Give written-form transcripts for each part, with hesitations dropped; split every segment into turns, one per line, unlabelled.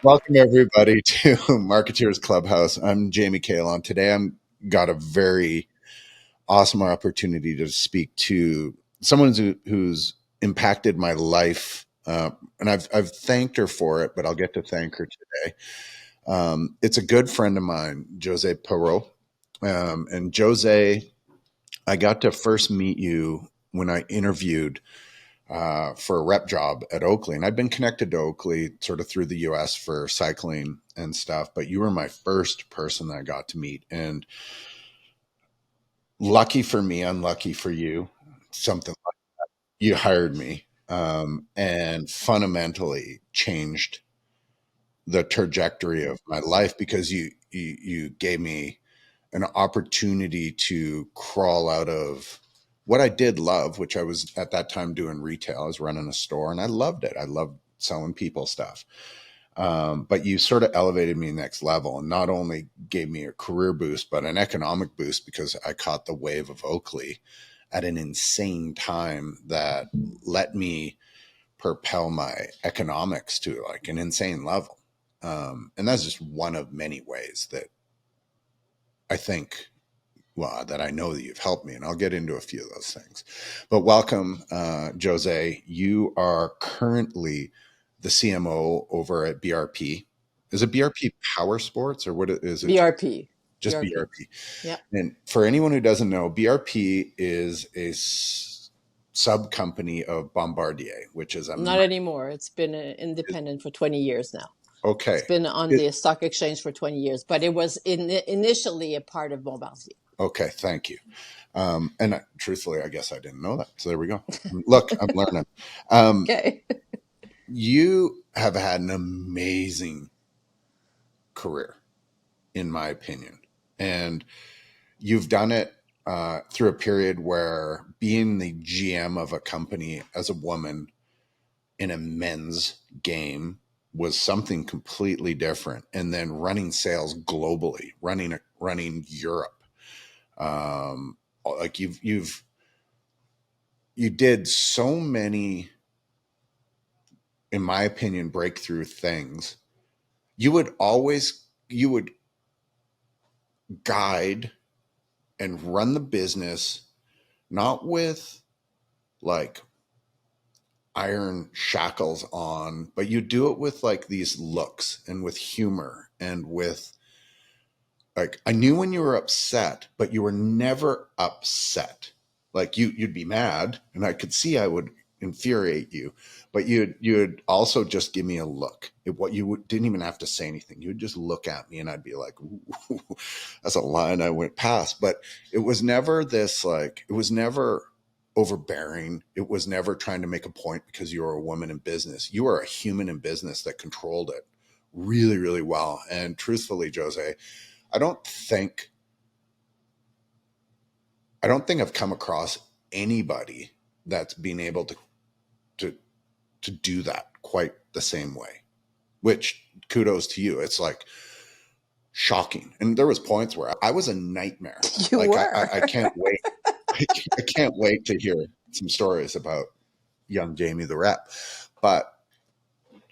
Welcome everybody to Marketeers Clubhouse. I'm Jamie Kalon. Today I'm got a very awesome opportunity to speak to someone who's impacted my life, and I've thanked her for it, but I'll get to thank her today. It's a good friend of mine, Josée Perreault, and Josée, I got to first meet you when I interviewed for a rep job at Oakley. And I've been connected to Oakley sort of through the US for cycling and stuff, but you were my first person that I got to meet. And lucky for me, unlucky for you, something like you hired me, and fundamentally changed the trajectory of my life because you gave me an opportunity to crawl out of what I did love, which I was at that time doing retail. I was running a store and I loved it. I loved selling people stuff. But you sort of elevated me next level and not only gave me a career boost, but an economic boost because I caught the wave of Oakley at an insane time that let me propel my economics to like an insane level. And that's just one of many ways that I think, well, that I know that you've helped me, and I'll get into a few of those things. But welcome, Josée. You are currently the CMO over at BRP. Is it BRP Power Sports or what is it?
BRP.
Just BRP.
Yeah.
And for anyone who doesn't know, BRP is a sub company of Bombardier, which is
not anymore. It's been independent for 20 years now.
Okay.
It's been on the stock exchange for 20 years, but it was initially a part of Bombardier.
Okay, thank you. And truthfully, I guess I didn't know that. So there we go. Look, I'm learning.
Okay.
You have had an amazing career, in my opinion. And you've done it through a period where being the GM of a company as a woman in a men's game was something completely different. And then running sales globally, running Europe. Like you did so many, in my opinion, breakthrough things. You would guide and run the business, not with like iron shackles on, but you do it with like these looks and with humor and with like, I knew when you were upset, but you were never upset. Like you'd be mad and I could see I would infuriate you, but you'd also just give me a look. Didn't even have to say anything. You would just look at me and I'd be like, ooh, that's a line I went past. But it was never this, like, it was never overbearing. It was never trying to make a point because you were a woman in business. You are a human in business that controlled it really, really well. And truthfully, Josée, I don't think I've come across anybody that's been able to do that quite the same way, which kudos to you. It's like shocking. And there was points where I was a nightmare.
You
like
were.
I can't wait. I can't wait to hear some stories about young Jamie the rep. But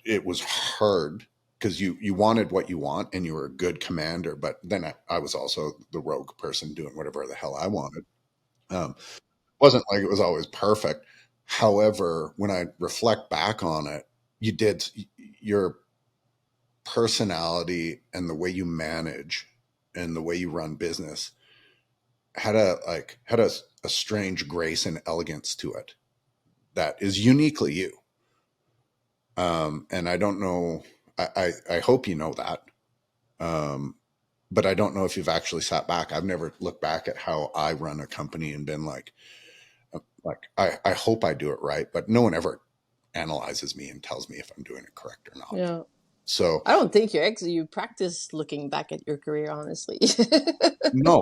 it was hard because you wanted what you want and you were a good commander. But then I was also the rogue person doing whatever the hell I wanted. Wasn't like it was always perfect. However, when I reflect back on it, your personality and the way you manage and the way you run business had a strange grace and elegance to it that is uniquely you. And I don't know, I hope you know that. But I don't know if you've actually sat back. I've never looked back at how I run a company and been like I hope I do it right, but no one ever analyzes me and tells me if I'm doing it correct or not.
Yeah.
So
I don't think you practice looking back at your career, honestly.
no,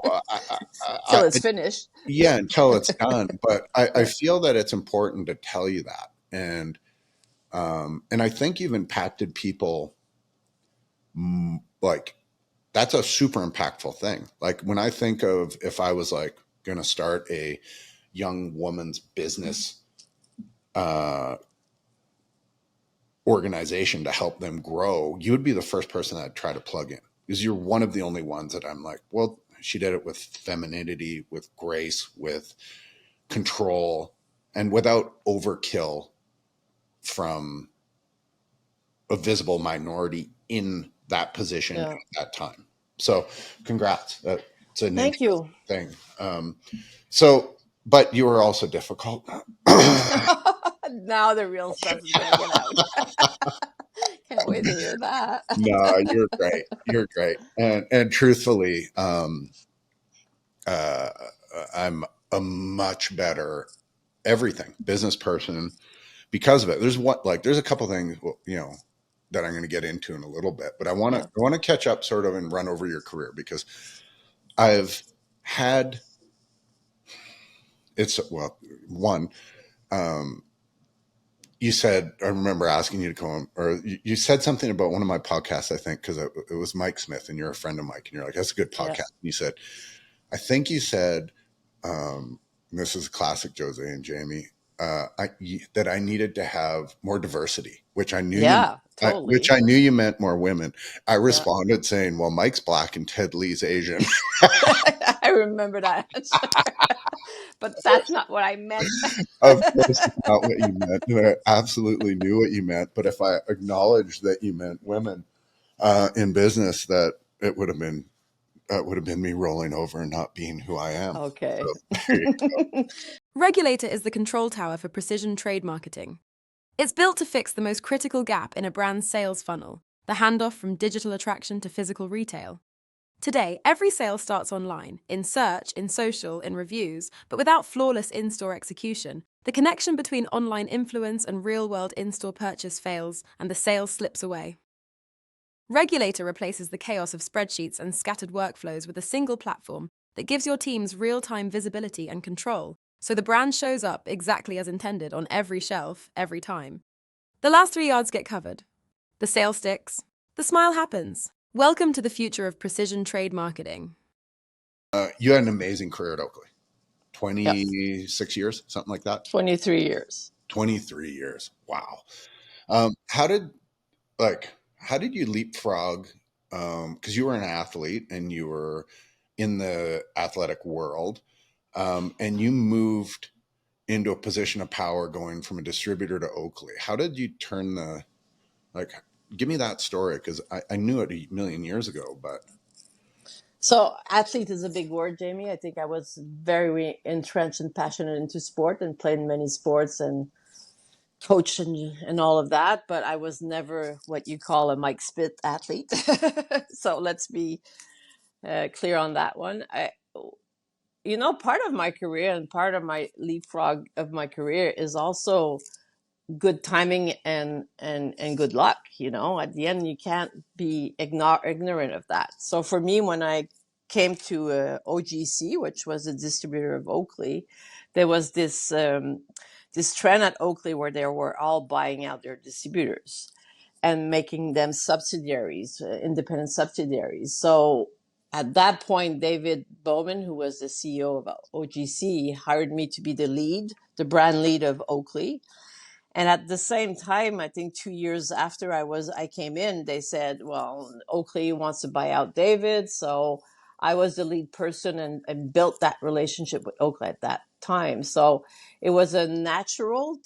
Till it's finished.
Yeah, until it's done. But I feel that it's important to tell you that. And I think you've impacted people like that's a super impactful thing. Like when I think of if I was like going to start a young woman's business, organization to help them grow, you would be the first person I'd try to plug in, because you're one of the only ones that I'm like, well, she did it with femininity, with grace, with control, and without overkill from a visible minority in that position
Yeah.
at that time. So congrats. It's an
Thank
interesting
you.
thing. But you were also difficult.
Now the real stuff is going to get out. Can't wait to hear that.
No, you're great. You're great. And truthfully, uh, I'm a much better everything business person because of it. There's a couple things, that I'm going to get into in a little bit, but I want to
Yeah.
I want to catch up sort of and run over your career, because I've had it's well one you said, I remember asking you to come on, or you said something about one of my podcasts, I think, because it was Mike Smith, and you're a friend of Mike, and you're like, that's a good podcast.
Yes.
And you said, I think you said, and this is classic Josee and Jamie, that I needed to have more diversity,
Yeah,
which
totally.
I knew you meant more women. I
Yeah.
responded saying, well, Mike's black and Ted Lee's Asian.
I remember that answer. But that's not what I meant.
Of course, it's not what you meant. And I absolutely knew what you meant. But if I acknowledged that you meant women in business, that would have been me rolling over and not being who I am.
Okay.
So there you
Regulator is the control tower for precision trade marketing. It's built to fix the most critical gap in a brand's sales funnel, the handoff from digital attraction to physical retail. Today, every sale starts online, in search, in social, in reviews, but without flawless in-store execution, the connection between online influence and real-world in-store purchase fails, and the sale slips away. Regulator replaces the chaos of spreadsheets and scattered workflows with a single platform that gives your teams real-time visibility and control, so the brand shows up exactly as intended on every shelf, every time. The last 3 yards get covered. The sale sticks. The smile happens. Welcome to the future of precision trade marketing.
You had an amazing career at Oakley.
Yes.
26 years, something like that.
23 years.
23 years. Wow. Um, how did how did you leapfrog? Because you were an athlete and you were in the athletic world, and you moved into a position of power going from a distributor to Oakley. How did you turn like, give me that story? Because I knew it a million years ago, but
So, athlete is a big word, Jamie. I think I was very entrenched and passionate into sport and played in many sports and coached and all of that. But I was never what you call a Mike Spit athlete. So, let's be clear on that one. Part of my career and part of my leapfrog of my career is also good timing and good luck. At the end, you can't be ignorant of that. So for me, when I came to OGC, which was a distributor of Oakley, there was this trend at Oakley where they were all buying out their distributors and making them subsidiaries, independent subsidiaries. So at that point, David Bowman, who was the CEO of OGC, hired me to be the brand lead of Oakley. And at the same time, I think 2 years after I came in, they said, well, Oakley wants to buy out David. So I was the lead person and built that relationship with Oakley at that time. So it was a natural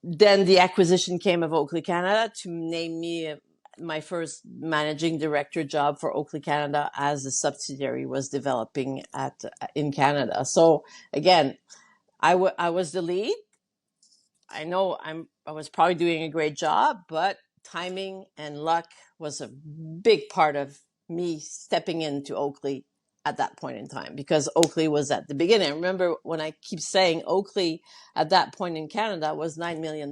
then the acquisition came of Oakley Canada to name me my first managing director job for Oakley Canada as the subsidiary was developing in Canada. So again, I was the lead. I know I was probably doing a great job, but timing and luck was a big part of me stepping into Oakley at that point in time, because Oakley was at the beginning. Remember when I keep saying Oakley at that point in Canada was $9 million.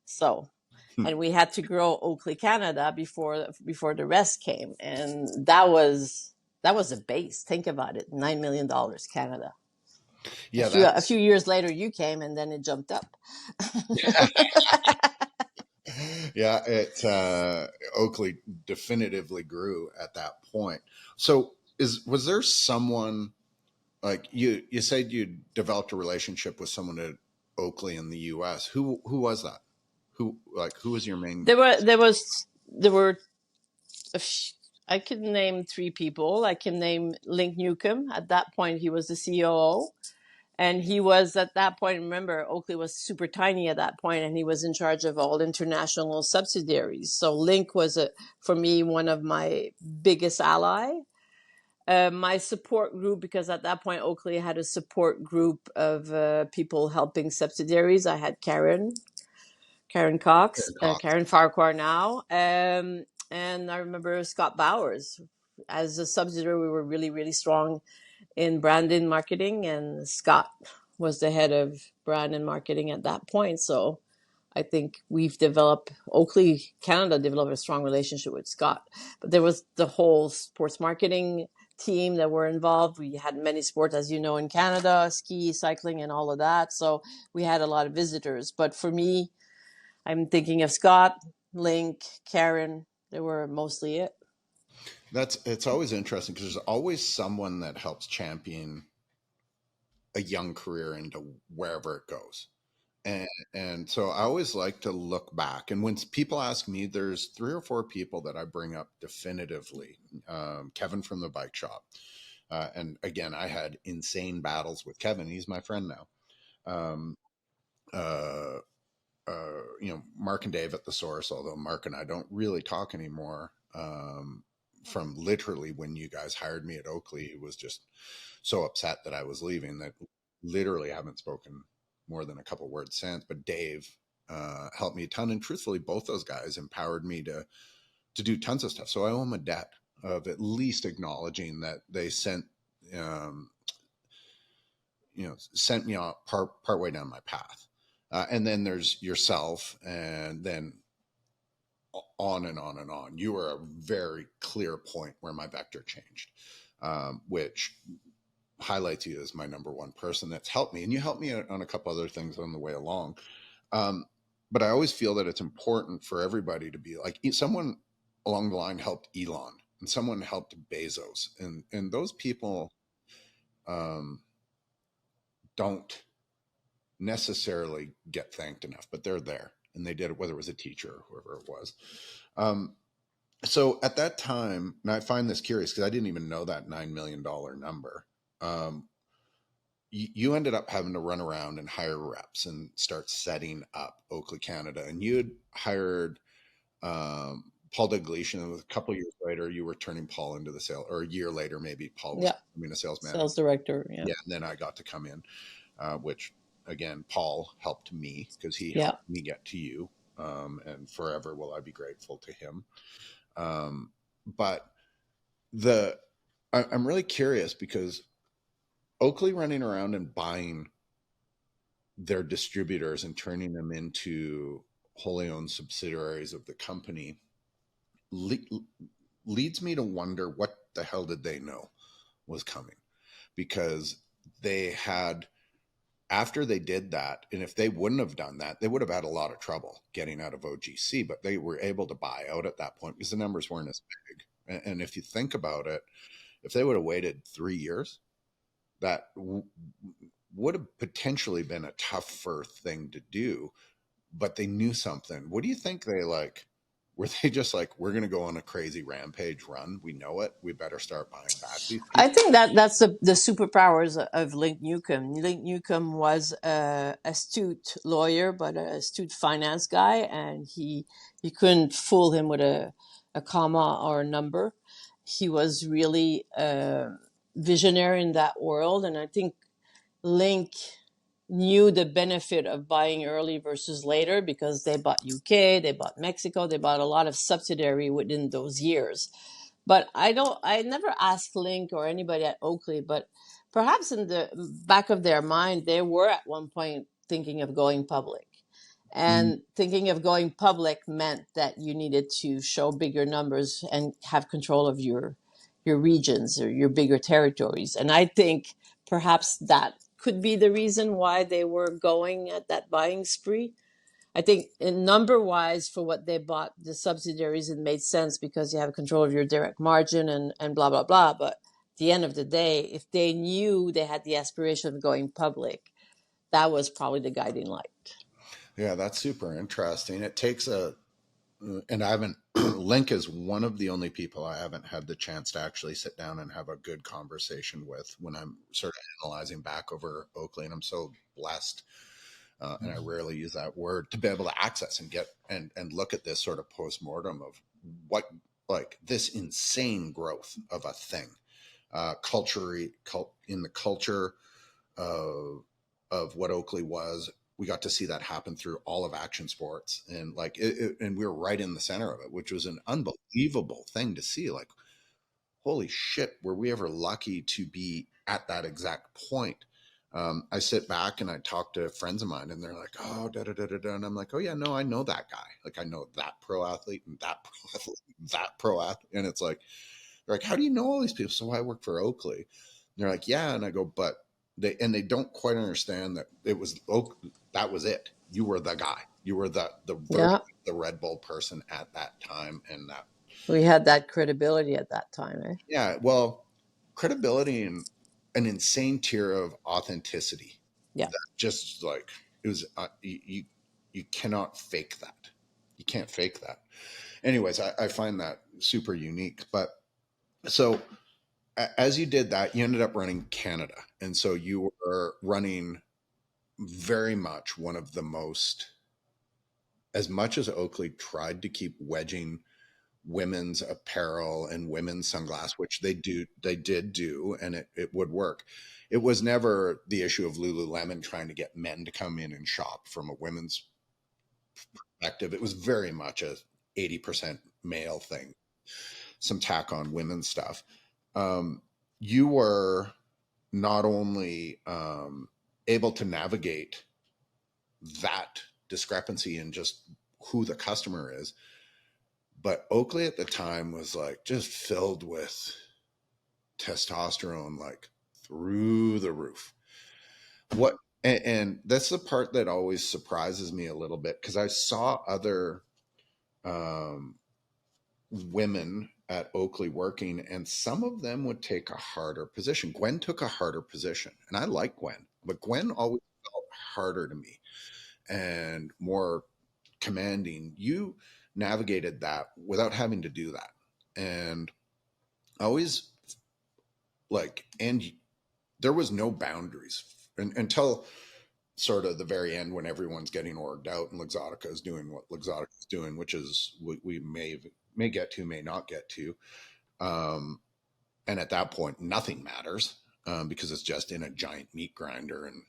So, and we had to grow Oakley Canada before the rest came, and that was a base. Think about it, $9 million Canada. A
yeah,
few a
that's
few years later, you came, and then it jumped up.
yeah. It Oakley definitively grew at that point. So, was there someone like you? You said you developed a relationship with someone Oakley in the US. Who was that? Who was your main?
There were I can name three people. I can name Link Newcomb. At that point, he was the COO. And he was at that point, remember, Oakley was super tiny at that point, and he was in charge of all international subsidiaries. So Link was, for me, one of my biggest ally. My support group, because at that point, Oakley had a support group of people helping subsidiaries. I had Karen Cox, Karen Farquhar now. And I remember Scott Bowers. As a subsidiary, we were really, really strong in brand and marketing, and Scott was the head of brand and marketing at that point. So I think Oakley Canada developed a strong relationship with Scott. But there was the whole sports marketing team that were involved. We had many sports, as you know, in Canada, ski, cycling, and all of that. So we had a lot of visitors. But for me, I'm thinking of Scott, Link, Karen. They were mostly it.
It's always interesting because there's always someone that helps champion a young career into wherever it goes. And so I always like to look back. And when people ask me, there's 3 or 4 people that I bring up definitively. Kevin from the bike shop. And again, I had insane battles with Kevin. He's my friend now. Mark and Dave at the source, although Mark and I don't really talk anymore. From literally when you guys hired me at Oakley, he was just so upset that I was leaving that literally haven't spoken more than a couple words since. But Dave helped me a ton, and truthfully, both those guys empowered me to do tons of stuff. So I owe them a debt of at least acknowledging that they sent me on part way down my path. And then there's yourself, and then on and on and on. You were a very clear point where my vector changed, which highlights you as my number one person that's helped me. And you helped me on a couple other things on the way along. But I always feel that it's important for everybody to be like, someone along the line helped Elon, and someone helped Bezos. And those people don't necessarily get thanked enough, but they're there, and they did it, whether it was a teacher or whoever it was. So at that time, and I find this curious because I didn't even know that $9 million number. You ended up having to run around and hire reps and start setting up Oakley Canada, and you had hired Paul Dalgliesh, and a couple of years later, you were turning Paul into the sales, or a year later, maybe Paul was a sales manager,
sales director. Yeah.
And then I got to come in, which again, Paul helped me because he helped me get to you, and forever will I be grateful to him. But I'm really curious because Oakley running around and buying their distributors and turning them into wholly owned subsidiaries of the company leads me to wonder what the hell did they know was coming, because they had, after they did that, and if they wouldn't have done that, they would have had a lot of trouble getting out of OGC, but they were able to buy out at that point because the numbers weren't as big. And if you think about it, if they would have waited 3 years, that would have potentially been a tougher thing to do, but they knew something. What do you think they were they just like, we're going to go on a crazy rampage run? We know it. We better start buying back these people.
I think that's the superpowers of Link Newcomb. Link Newcomb was an astute lawyer, but an astute finance guy, and you couldn't fool him with a comma or a number. He was really visionary in that world, and I think Link knew the benefit of buying early versus later because they bought UK, they bought Mexico, they bought a lot of subsidiary within those years. But I never asked Link or anybody at Oakley, but perhaps in the back of their mind, they were at one point thinking of going public. And thinking of going public meant that you needed to show bigger numbers and have control of your regions or your bigger territories. And I think perhaps that could be the reason why they were going at that buying spree. I think in number wise for what they bought, the subsidiaries, it made sense because you have control of your direct margin and blah, blah, blah. But at the end of the day, if they knew they had the aspiration of going public, that was probably the guiding light.
Yeah, that's super interesting. It takes and I haven't, Link is one of the only people I haven't had the chance to actually sit down and have a good conversation with when I'm sort of analyzing back over Oakley. And I'm so blessed, and I rarely use that word, to be able to access and get and look at this sort of post-mortem of what, like, this insane growth of a thing, in the culture of what Oakley was. We got to see that happen through all of action sports, and like and we were right in the center of it, which was an unbelievable thing to see. Like, holy shit, were we ever lucky to be at that exact point? I sit back and I talk to friends of mine, and they're like, "Oh, da da da da da," and I'm like, "Oh yeah, no, I know that guy. Like, I know that pro athlete and that pro athlete, and that pro athlete." And it's like, they're like, "How do you know all these people?" So I work for Oakley. And they're like, "Yeah," and I go, "But." They don't quite understand that it was that was it. You were the guy. You were the
Yeah,
the Red Bull person at that time, and that,
we had that credibility at that time, eh?
yeah, well, credibility and an insane tier of authenticity.
Yeah.
That just like, it was, you cannot fake that. You can't fake that. Anyways, I find that super unique. But so as you did that, you ended up running Canada, and so you were running very much one of the most, as much as Oakley tried to keep wedging women's apparel and women's sunglasses, which they did do, and it would work. It was never the issue of Lululemon trying to get men to come in and shop from a women's perspective. It was very much a 80% male thing, some tack on women's stuff. You were not only able to navigate that discrepancy in just who the customer is, but Oakley at the time was like just filled with testosterone, like through the roof. What, and that's the part that always surprises me a little bit, because I saw other um, women at Oakley working, and some of them would take a harder position. Gwen took a harder position, and I like Gwen, but Gwen always felt harder to me and more commanding. You navigated that without having to do that. And always, like, and there was no boundaries until sort of the very end, when everyone's getting orged out and Luxottica is doing what Luxottica is doing, which is we may get to, may not get to. Um, and at that point, nothing matters, because it's just in a giant meat grinder, and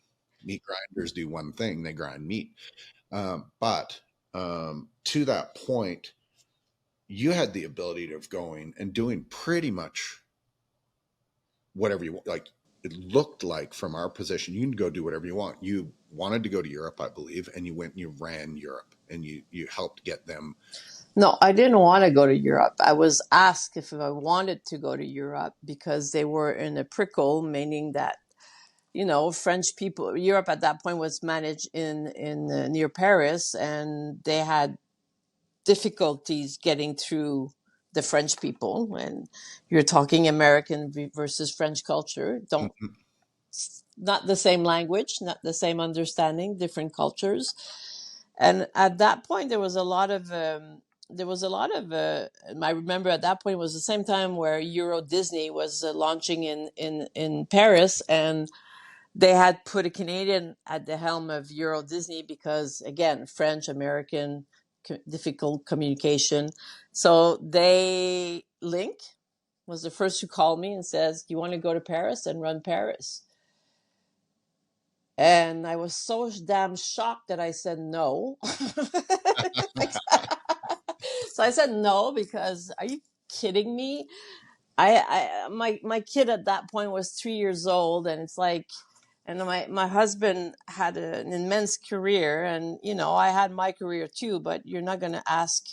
meat grinders do one thing: they grind meat. But to that point, you had the ability of going and doing pretty much whatever you want. Like, it looked like from our position, you can go do whatever you want. You wanted to go to Europe, I believe, and you went and you ran Europe, and you helped get them.
No, I didn't want to go to Europe. I was asked if I wanted to go to Europe because they were in a prickle, meaning that, French people, Europe at that point was managed in near Paris, and they had difficulties getting through the French people. And you're talking American versus French culture. Don't Not the same language, not the same understanding, different cultures. And at that point, there was a lot of I remember at that point it was the same time where Euro Disney was launching in Paris, and they had put a Canadian at the helm of Euro Disney because, again, French American, difficult communication. So Link was the first to call me and says, "You want to go to Paris and run Paris?" And I was so damn shocked that I said no. So I said no because, are you kidding me? My kid at that point was 3 years old, and it's like, and my husband had an immense career, and I had my career too. But you're not going to ask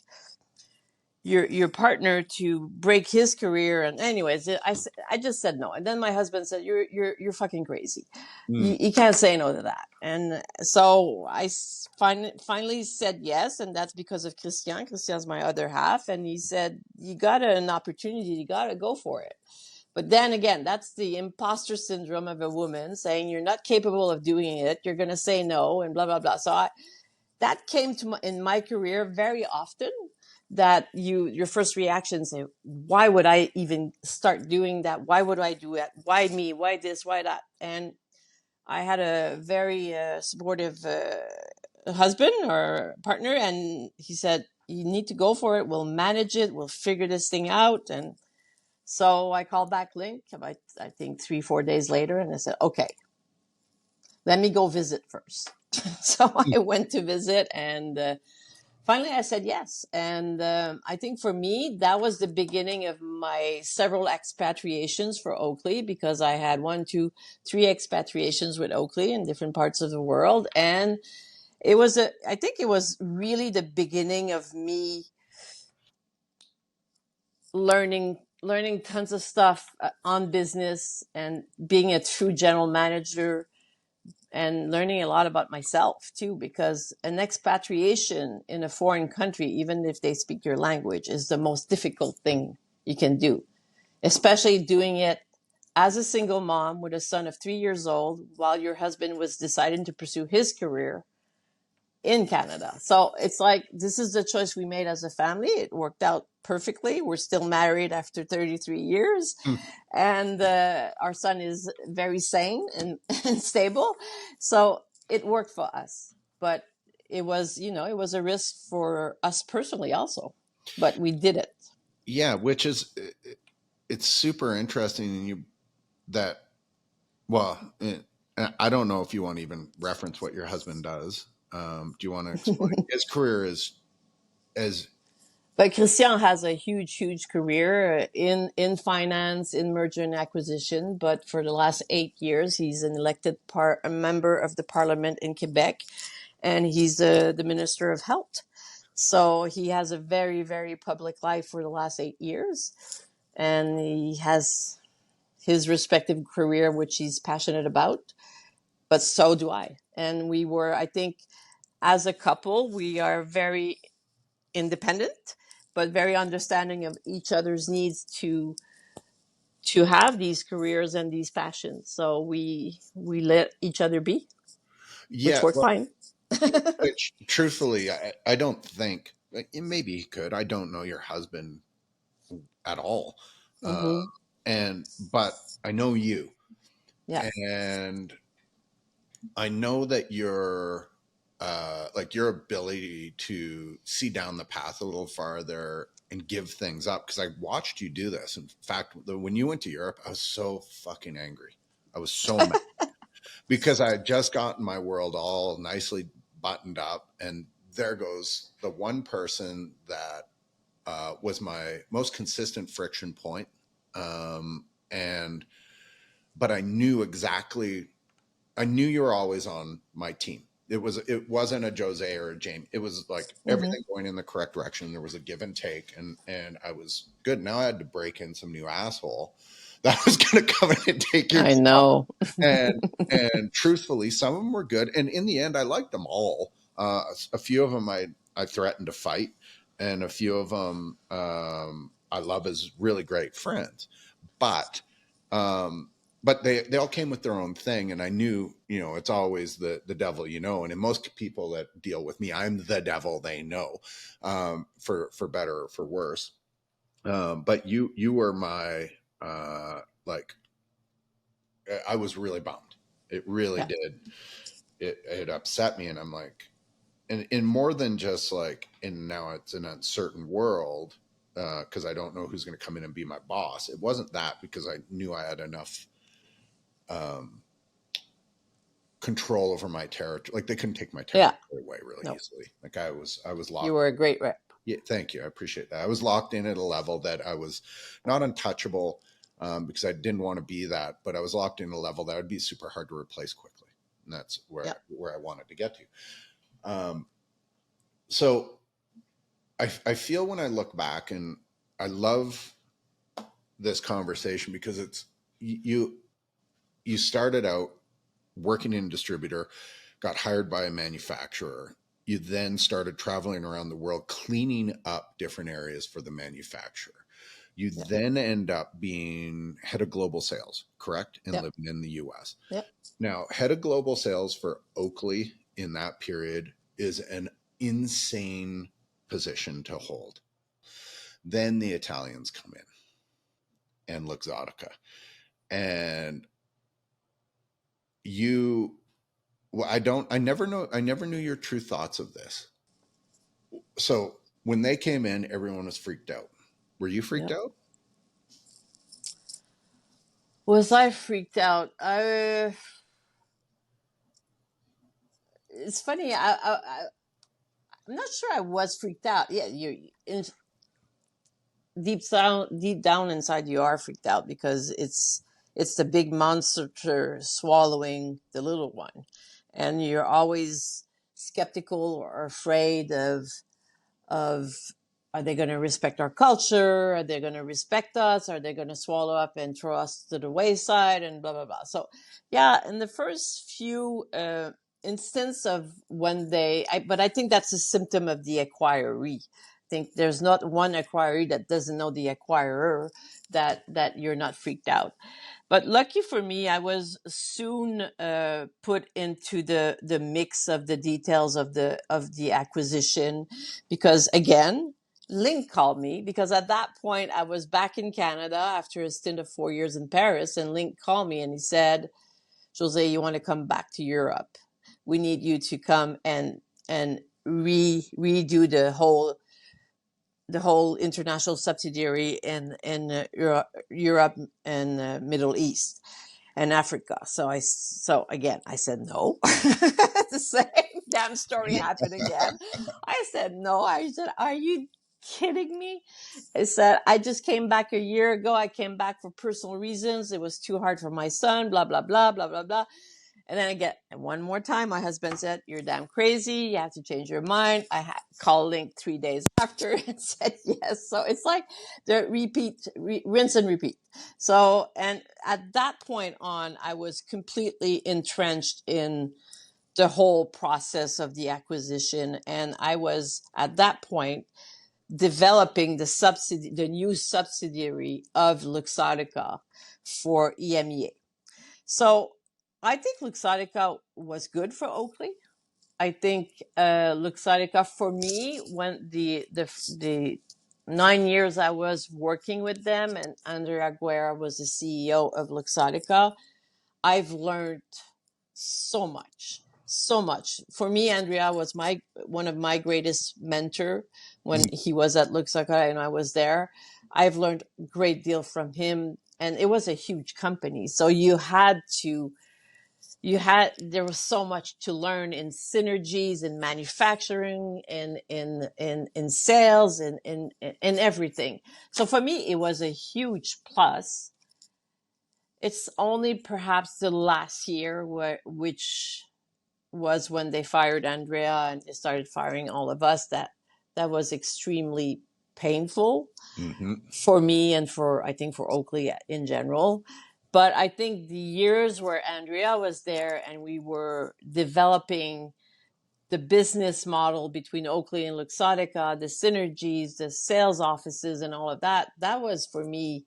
your partner to break his career. And anyways, I just said no. And then my husband said, you're fucking crazy.
Mm.
You can't say no to that. And so I finally said yes, and that's because of Christian's my other half, and he said, you got an opportunity, you got to go for it. But then again, that's the imposter syndrome of a woman saying you're not capable of doing it. You're going to say no and blah, blah, blah. So that came to in my career very often, that your first reaction say, why would I even start doing that? Why would I do it? Why me? Why this? Why that? And I had a very supportive husband or partner, and he said, you need to go for it. We'll manage it. We'll figure this thing out. And so I called back Link about, I think 3-4 days later, and I said, okay, let me go visit first. So I went to visit, and finally I said yes. And I think for me, that was the beginning of my several expatriations for Oakley, because I had 1, 2, 3 expatriations with Oakley in different parts of the world. And I think it was really the beginning of me learning tons of stuff on business, and being a true general manager, and learning a lot about myself too, because an expatriation in a foreign country, even if they speak your language, is the most difficult thing you can do, especially doing it as a single mom with a son of 3 years old while your husband was deciding to pursue his career in Canada. So it's like, this is the choice we made as a family. It worked out perfectly. We're still married after 33 years. And our son is very sane and, and stable. So it worked for us. But it was, it was a risk for us personally also. But we did it.
Yeah, which is, it's super interesting that, well, I don't know if you want to even reference what your husband does. Do you want to explain? His career is as
But Christian has a huge career in finance, in merger and acquisition. But for the last 8 years, he's an elected a member of the parliament in Quebec, and he's the Minister of Health. So he has a very public life for the last 8 years, and he has his respective career, which he's passionate about. But so do I. And I think, as a couple, we are very independent, but very understanding of each other's needs to have these careers and these passions. So we let each other be, which
yeah.
worked
Well,
fine.
which truthfully, I don't think, maybe he could. I don't know your husband at all,
Mm-hmm.
but I know you,
Yeah,
and I know that like your ability to see down the path a little farther and give things up, because I watched you do this. In fact, when you went to Europe, I was so fucking angry. I was so mad because I had just gotten my world all nicely buttoned up, and there goes the one person that was my most consistent friction point. And but I knew you were always on my team. It wasn't a Josee or a Jamie. It was like
mm-hmm.
everything going in the correct direction. There was a give and take, and I was good. Now I had to break in some new asshole that was going to come in and take your
I
job.
know.
And truthfully, some of them were good, and in the end, I liked them all. A few of them I threatened to fight, and a few of them I love as really great friends. But um, but they all came with their own thing, and I knew, it's always the devil, and in most people that deal with me, I'm the devil they know, for better or for worse. But you were my like, I was really bummed. It really
Yeah,
did. It upset me, and I'm like, and in more than just like, and now it's an uncertain world, because I don't know who's going to come in and be my boss. It wasn't that, because I knew I had enough um, control over my territory. Like, they couldn't take my
yeah.
territory away really
No,
easily. Like, I was
you
locked.
were a great rep.
Yeah, thank you. I appreciate that. I was locked in at a level that I was not untouchable, because I didn't want to be that, but I was locked in at a level that would be super hard to replace quickly. And that's
Yeah,
where I wanted to get to. So I feel, when I look back, and I love this conversation, because it's you started out working in a distributor, got hired by a manufacturer. You then started traveling around the world cleaning up different areas for the manufacturer. You
Yeah.
then end up being head of global sales, correct? And
Yeah.
living in the US.
Yeah.
Now, head of global sales for Oakley in that period is an insane position to hold. Then the Italians come in and Luxottica. And you, well, I never knew your true thoughts of this. So when they came in, everyone was freaked out. Were you freaked
Yeah.
out?
Was I freaked out? It's funny. I'm not sure I was freaked out. Yeah, deep down inside, you are freaked out because it's the big monster swallowing the little one, and you're always skeptical or afraid of are they going to respect our culture? Are they going to respect us? Are they going to swallow up and throw us to the wayside and blah, blah, blah. So, yeah, in the first few instance of when but I think that's a symptom of the acquiree. I think there's not one acquiree that doesn't know the acquirer that you're not freaked out. But lucky for me, I was soon put into the mix of the details of the acquisition, because again, Link called me because at that point I was back in Canada after a stint of 4 years in Paris, and Link called me and he said, "Josee, you want to come back to Europe? We need you to come and redo the whole international subsidiary in Europe and Middle East and Africa." So again, I said no. The same damn story happened again. I said no. I said, "Are you kidding me?" I said, "I just came back a year ago. I came back for personal reasons. It was too hard for my son, blah, blah, blah, blah, blah, blah." And then again, and one more time, my husband said, "You're damn crazy. You have to change your mind." I called Link 3 days after and said yes. So it's like the rinse and repeat. So, and at that point on, I was completely entrenched in the whole process of the acquisition. And I was at that point developing the new subsidiary of Luxottica for EMEA. So I think Luxottica was good for Oakley. I think Luxottica for me, when the 9 years I was working with them and Andrea Guerra was the CEO of Luxottica, I've learned so much, so much. For me, Andrea was one of my greatest mentor when he was at Luxottica and I was there. I've learned a great deal from him, and it was a huge company, so there was so much to learn in synergies, in manufacturing, in sales, in everything. So for me, it was a huge plus. It's only perhaps the last year which was when they fired Andrea and they started firing all of us, that was extremely painful for me and I think for Oakley in general. But I think the years where Andrea was there and we were developing the business model between Oakley and Luxottica, the synergies, the sales offices, and all of that, that was for me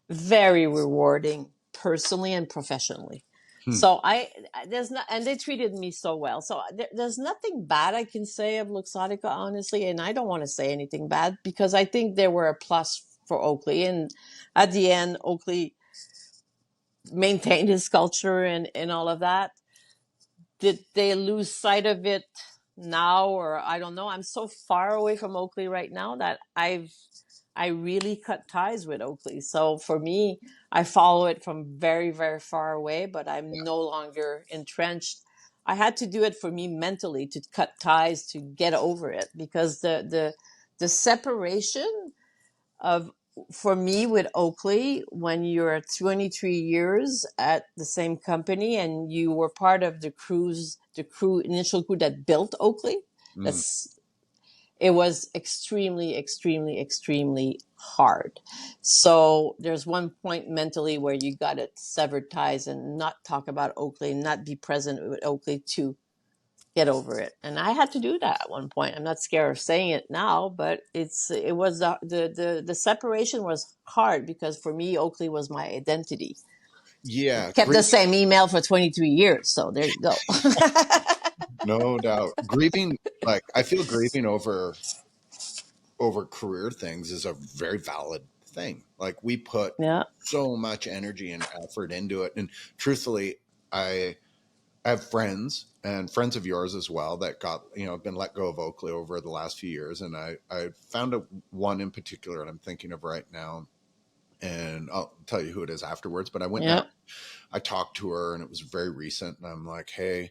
very rewarding personally and professionally. So there's not, and they treated me so well. So there's nothing bad I can say of Luxottica, honestly. And I don't want to say anything bad because I think they were a plus for Oakley. And at the end, Oakley maintained his culture and all of that. Did they lose sight of it now, or I don't know? I'm so far away from Oakley right now that I really cut ties with Oakley. So for me, I follow it from very, very far away, but I'm no longer entrenched. I had to do it for me mentally to cut ties to get over it, because the separation of for me with Oakley, when you're 23 years at the same company and you were part of initial crew that built Oakley, that's it was extremely, extremely, extremely hard. So there's one point mentally where you got to sever ties and not talk about Oakley, not be present with Oakley to get over it. And I had to do that at one point. I'm not scared of saying it now, but it was the separation was hard because for me, Oakley was my identity.
Yeah,
Kept the same email for 23 years. So there you go.
no doubt. Grieving, like I feel grieving over career things is a very valid thing. Like we put
Yeah.
so much energy and effort into it. And truthfully, I have friends and friends of yours as well that got, been let go of Oakley over the last few years. And I found one in particular that I'm thinking of right now. And I'll tell you who it is afterwards. But I went down,
Yeah.
I talked to her, and it was very recent. And I'm like, hey,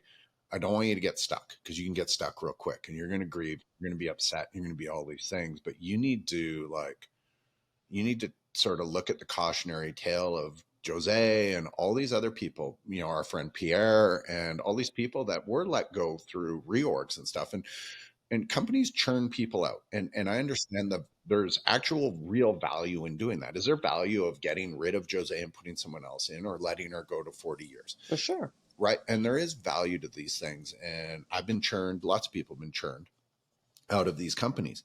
I don't want you to get stuck, because you can get stuck real quick and you're going to grieve. You're going to be upset. You're going to be all these things. But you need to sort of look at the cautionary tale of Josee and all these other people, our friend Pierre and all these people that were let go through reorgs and stuff. And companies churn people out. And I understand that there's actual real value in doing that. Is there value of getting rid of Josee and putting someone else in, or letting her go to 40 years?
For sure.
Right. And there is value to these things. And I've been churned. Lots of people have been churned out of these companies.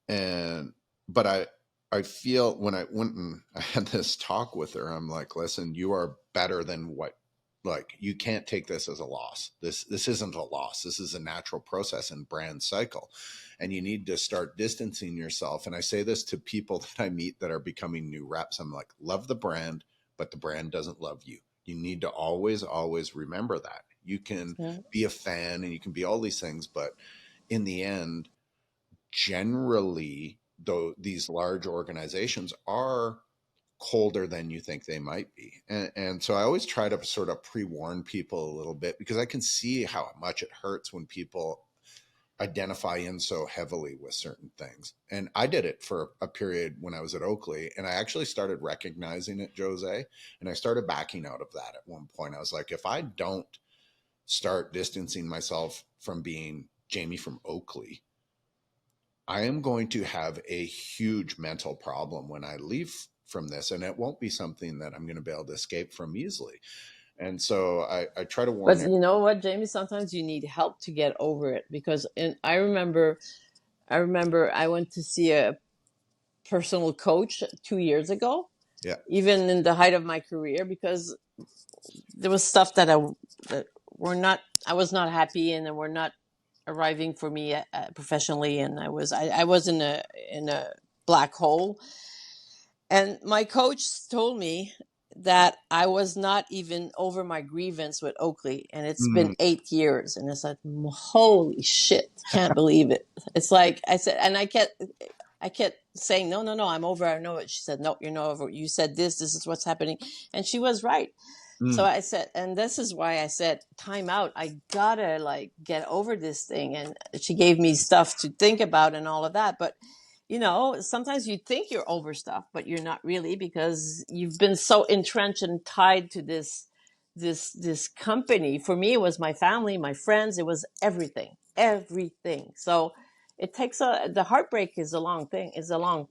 But I feel when I went and I had this talk with her, I'm like, listen, you are better than what, like, you can't take this as a loss. This isn't a loss. This is a natural process and brand cycle. And you need to start distancing yourself. And I say this to people that I meet that are becoming new reps. I'm like, love the brand, but the brand doesn't love you. You need to always, always remember that. You can be a fan and you can be all these things, but in the end, generally, though, these large organizations are colder than you think they might be. And so I always try to sort of pre-warn people a little bit, because I can see how much it hurts when people identify in so heavily with certain things. And I did it for a period when I was at Oakley, and I actually started recognizing it, Josee, and I started backing out of that at one point. I was like, if I don't start distancing myself from being Jamie from Oakley, I am going to have a huge mental problem when I leave from this, and it won't be something that I'm going to be able to escape from easily. And so I try to warn
But
it.
you know what, Jamie? Sometimes you need help to get over it because I remember I went to see a personal coach 2 years ago,
Yeah.
even in the height of my career, because there was stuff that I was not happy in, and were not arriving for me professionally, and I was in a black hole. And my coach told me that I was not even over my grievance with Oakley, and it's been 8 years. And it's like, holy shit, can't believe it. It's like I said, and I kept saying, no, no, no, I'm over. I know it. She said, no, you're not over. You said this is what's happening. And she was right. So I said, and this is why I said, time out. I gotta get over this thing. And she gave me stuff to think about and all of that. But sometimes you think you're over stuff, but you're not really, because you've been so entrenched and tied to this company. For me, it was my family, my friends. It was everything. So it takes the heartbreak is a long thing. It's a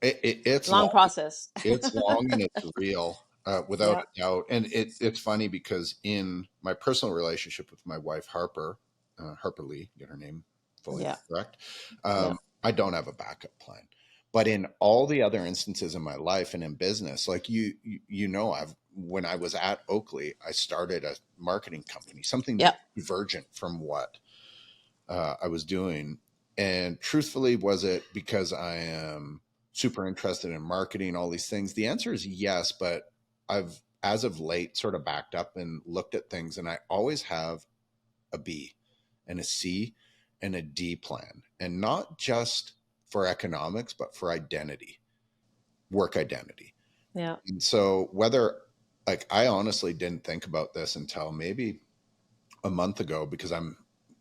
It's
long
long.
process.
It's long and it's real, without
Yeah.
a doubt. And it's funny because in my personal relationship with my wife, Harper, Harper Lee, get her name fully
Yeah.
correct.
Yeah.
I don't have a backup plan. But in all the other instances in my life and in business, like when I was at Oakley, I started a marketing company, something
Yeah.
divergent from what I was doing. And truthfully, was it because I am super interested in marketing, all these things? The answer is yes, but I've, as of late, sort of backed up and looked at things, and I always have a B and a C and a D plan, and not just for economics, but for identity, work identity.
Yeah.
And so I honestly didn't think about this until maybe a month ago, because I'm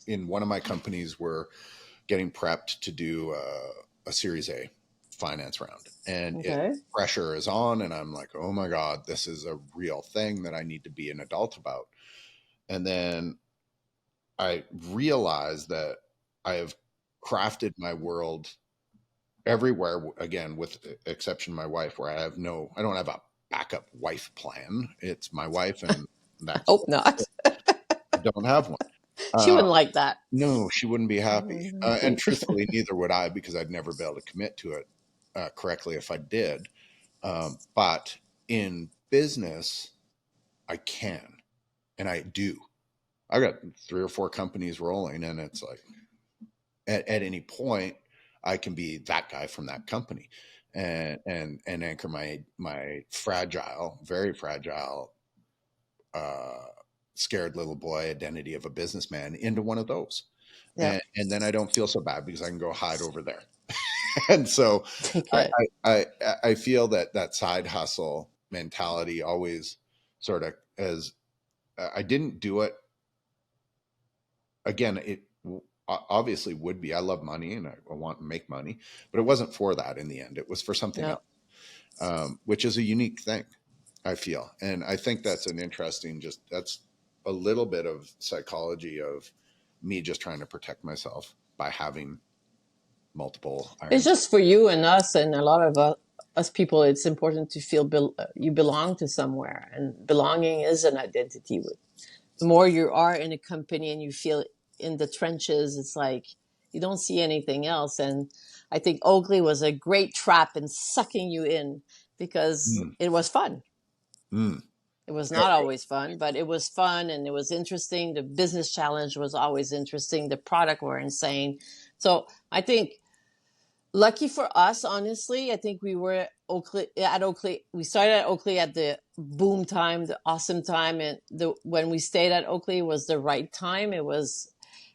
in one of my companies, we're getting prepped to do a Series A finance round, and
Okay.
pressure is on, and I'm like, oh my God, this is a real thing that I need to be an adult about. And then I realized that I have crafted my world everywhere, again, with exception of my wife, where I don't have a backup wife plan. It's my wife, and that's
Hope not.
I don't have one.
She
Uh,
wouldn't like that.
no, she wouldn't be happy. And truthfully, neither would I, because I'd never be able to commit to it correctly if I did. But in business, I can, and I do. I got 3 or 4 companies rolling, and it's like at any point I can be that guy from that company, and anchor my fragile, very fragile, scared little boy identity of a businessman into one of those.
Yeah.
And then I don't feel so bad because I can go hide over there. And so I,
Okay.
I feel that side hustle mentality always sort of, as I didn't do it again. It obviously would be. I love money and I want to make money, but it wasn't for that in the end. It was for something
Yeah.
else, which is a unique thing, I feel. And I think that's an interesting, that's a little bit of psychology of me just trying to protect myself by having multiple
It's
irons.
just for you and us and a lot of us people. It's important to feel you belong to somewhere, and belonging is an identity. The more you are in a company and you feel in the trenches, it's like you don't see anything else. And I think Oakley was a great trap in sucking you in because
Mm,
it was fun.
mm.
It was
Yeah,
not always fun, but it was fun and it was interesting. The business challenge was always interesting. The product were insane. So I think lucky for us, honestly, I think we were at Oakley. We started at Oakley at the boom time, the awesome time, and when we stayed at Oakley was the right time. It was,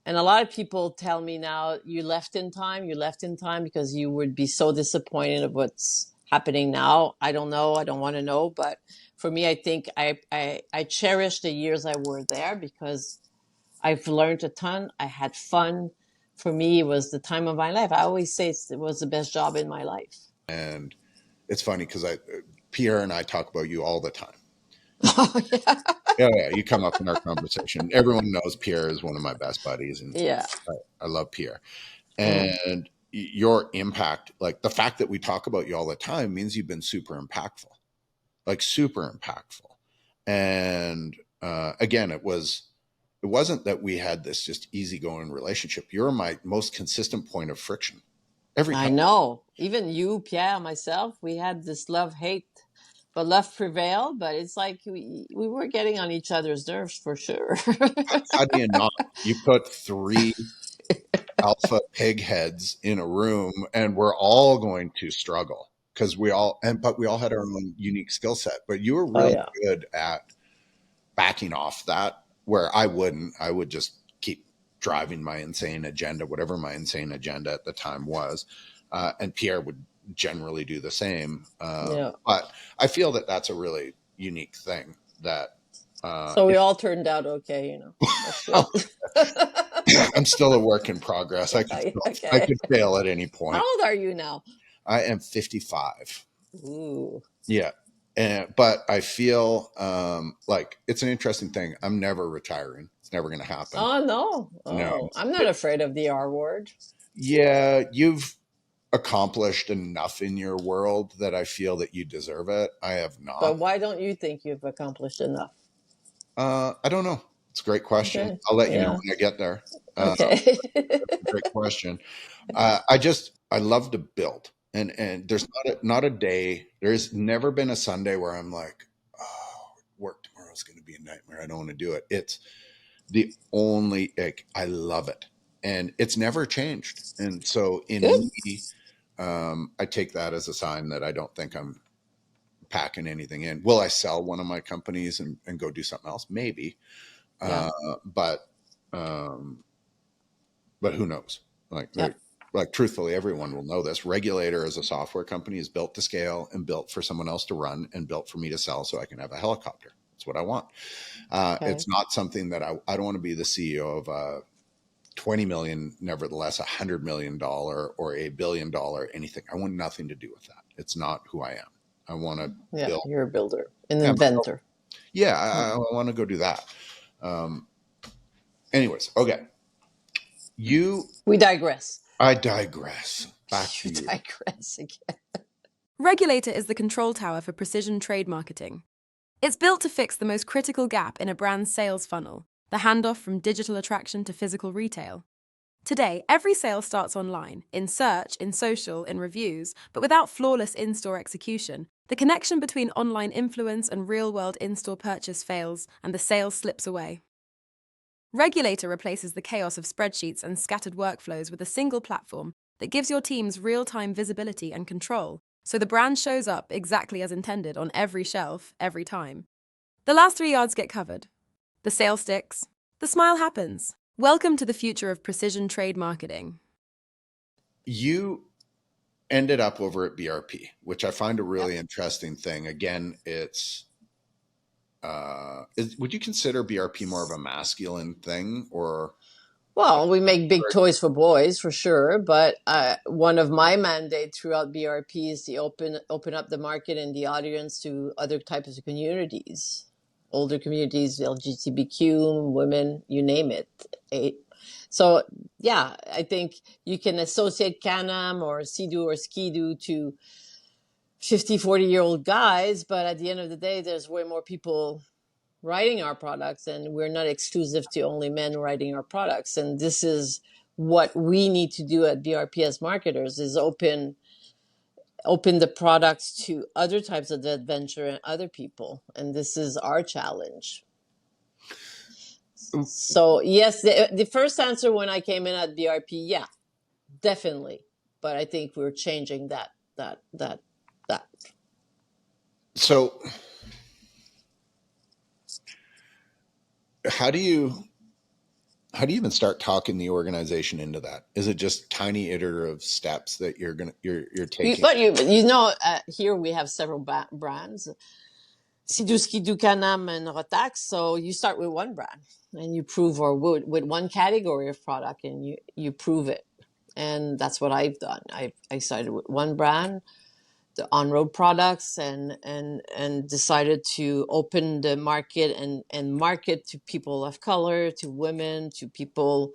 and a lot of people tell me now, you left in time. You left in time because you would be so disappointed of what's happening now. I don't know. I don't want to know, but for me, I think I cherish the years I were there because I've learned a ton. I had fun. For me, it was the time of my life. I always say it was the best job in my life.
and it's funny because Pierre and I talk about you all the time.
Oh, yeah.
Yeah, yeah, you come up in our conversation. Everyone knows Pierre is one of my best buddies, and
Yeah.
I love Pierre.
Mm.
And your impact, like the fact that we talk about you all the time, means you've been super impactful, like super impactful. And again, it wasn't that we had this just easygoing relationship. You're my most consistent point of friction every
I
time.
know. Even you, Pierre, myself, we had this love hate, but love prevailed. But it's like we were getting on each other's nerves for sure.
How do you not? You put 3 alpha pig heads in a room and we're all going to struggle because but we all had our own unique skill set. But you were
Oh
really
yeah.
good at backing off that, where I wouldn't. I would just keep driving my insane agenda, whatever my insane agenda at the time was. And Pierre would generally do the same.
Yeah.
But I feel that that's a really unique thing that
So we all turned out okay, you know. That's good.
I'm still a work in progress. I
Okay.
could fail at any
How
point.
old are you now?
I am 55.
Ooh.
Yeah. But I feel like it's an interesting thing. I'm never retiring. It's never going to happen.
Oh no.
No.
Oh, I'm not afraid of the R word.
Yeah, you've accomplished enough in your world that I feel that you deserve it. I have
But
not.
why don't you think you've accomplished enough?
I don't know. It's a great question.
Okay.
I'll let you know
Yeah.
when I get there.
Okay.
That's a great question. I love to build, and there's not a day. There's never been a Sunday where I'm like, oh, work tomorrow is going to be a nightmare. I don't want to do it. It's the only ick. I love it, and it's never changed. And so
Good.
in me, I take that as a sign that I don't think I'm packing anything in. Will I sell one of my companies and go do something else? Maybe,
Yeah.
uh, but um, but who knows? Like,
Yeah.
like truthfully, everyone will know this. Regulator as a software company is built to scale and built for someone else to run and built for me to sell so I can have a helicopter. That's what I want.
Okay.
It's not something that I don't want to be the CEO of a 20 million, nevertheless, $100 million or $1 billion, anything. I want nothing to do with that. It's not who I am. I want to
Yeah.
build.
You're a builder, an
Yeah,
inventor.
I want to go do that. Um, anyways, okay.
We digress.
I digress. Back to
You
you.
digress again.
Regulator is the control tower for precision trade marketing. It's built to fix the most critical gap in a brand's sales funnel, the handoff from digital attraction to physical retail. Today, every sale starts online, in search, in social, in reviews, but without flawless in-store execution, the connection between online influence and real-world in-store purchase fails, and the sale slips away. Regulator replaces the chaos of spreadsheets and scattered workflows with a single platform that gives your teams real-time visibility and control, so the brand shows up exactly as intended on every shelf, every time. The last 3 yards get covered. The sale sticks. The smile happens. Welcome to the future of precision trade marketing.
You ended up over at BRP, which I find a really interesting thing. Again, would you consider BRP more of a masculine thing, or?
Well, we make big toys for boys for sure, but one of my mandates throughout BRP is to open up the market and the audience to other types of communities, older communities, LGBTQ, women, you name it. So yeah, I think you can associate Can-Am or Sea-Doo or Ski-Doo to 50, 40-year-old guys, but at the end of the day, there's way more people writing our products, and we're not exclusive to only men writing our products. And this is what we need to do at BRP as marketers, is open the products to other types of adventure and other people. And this is our challenge. So yes, the first answer when I came in at BRP, yeah, definitely. But I think we're changing that.
So how do you even start talking the organization into that? Is it just tiny iterative steps that you're taking?
Here we have several brands, Sea-Doo, Ski-Doo, Can-Am, and Rotax. So you start with one brand and you prove, or with one category of product, and you prove it. And that's what I've done. I started with one brand, the on-road products, and decided to open the market and market to people of color, to women, to people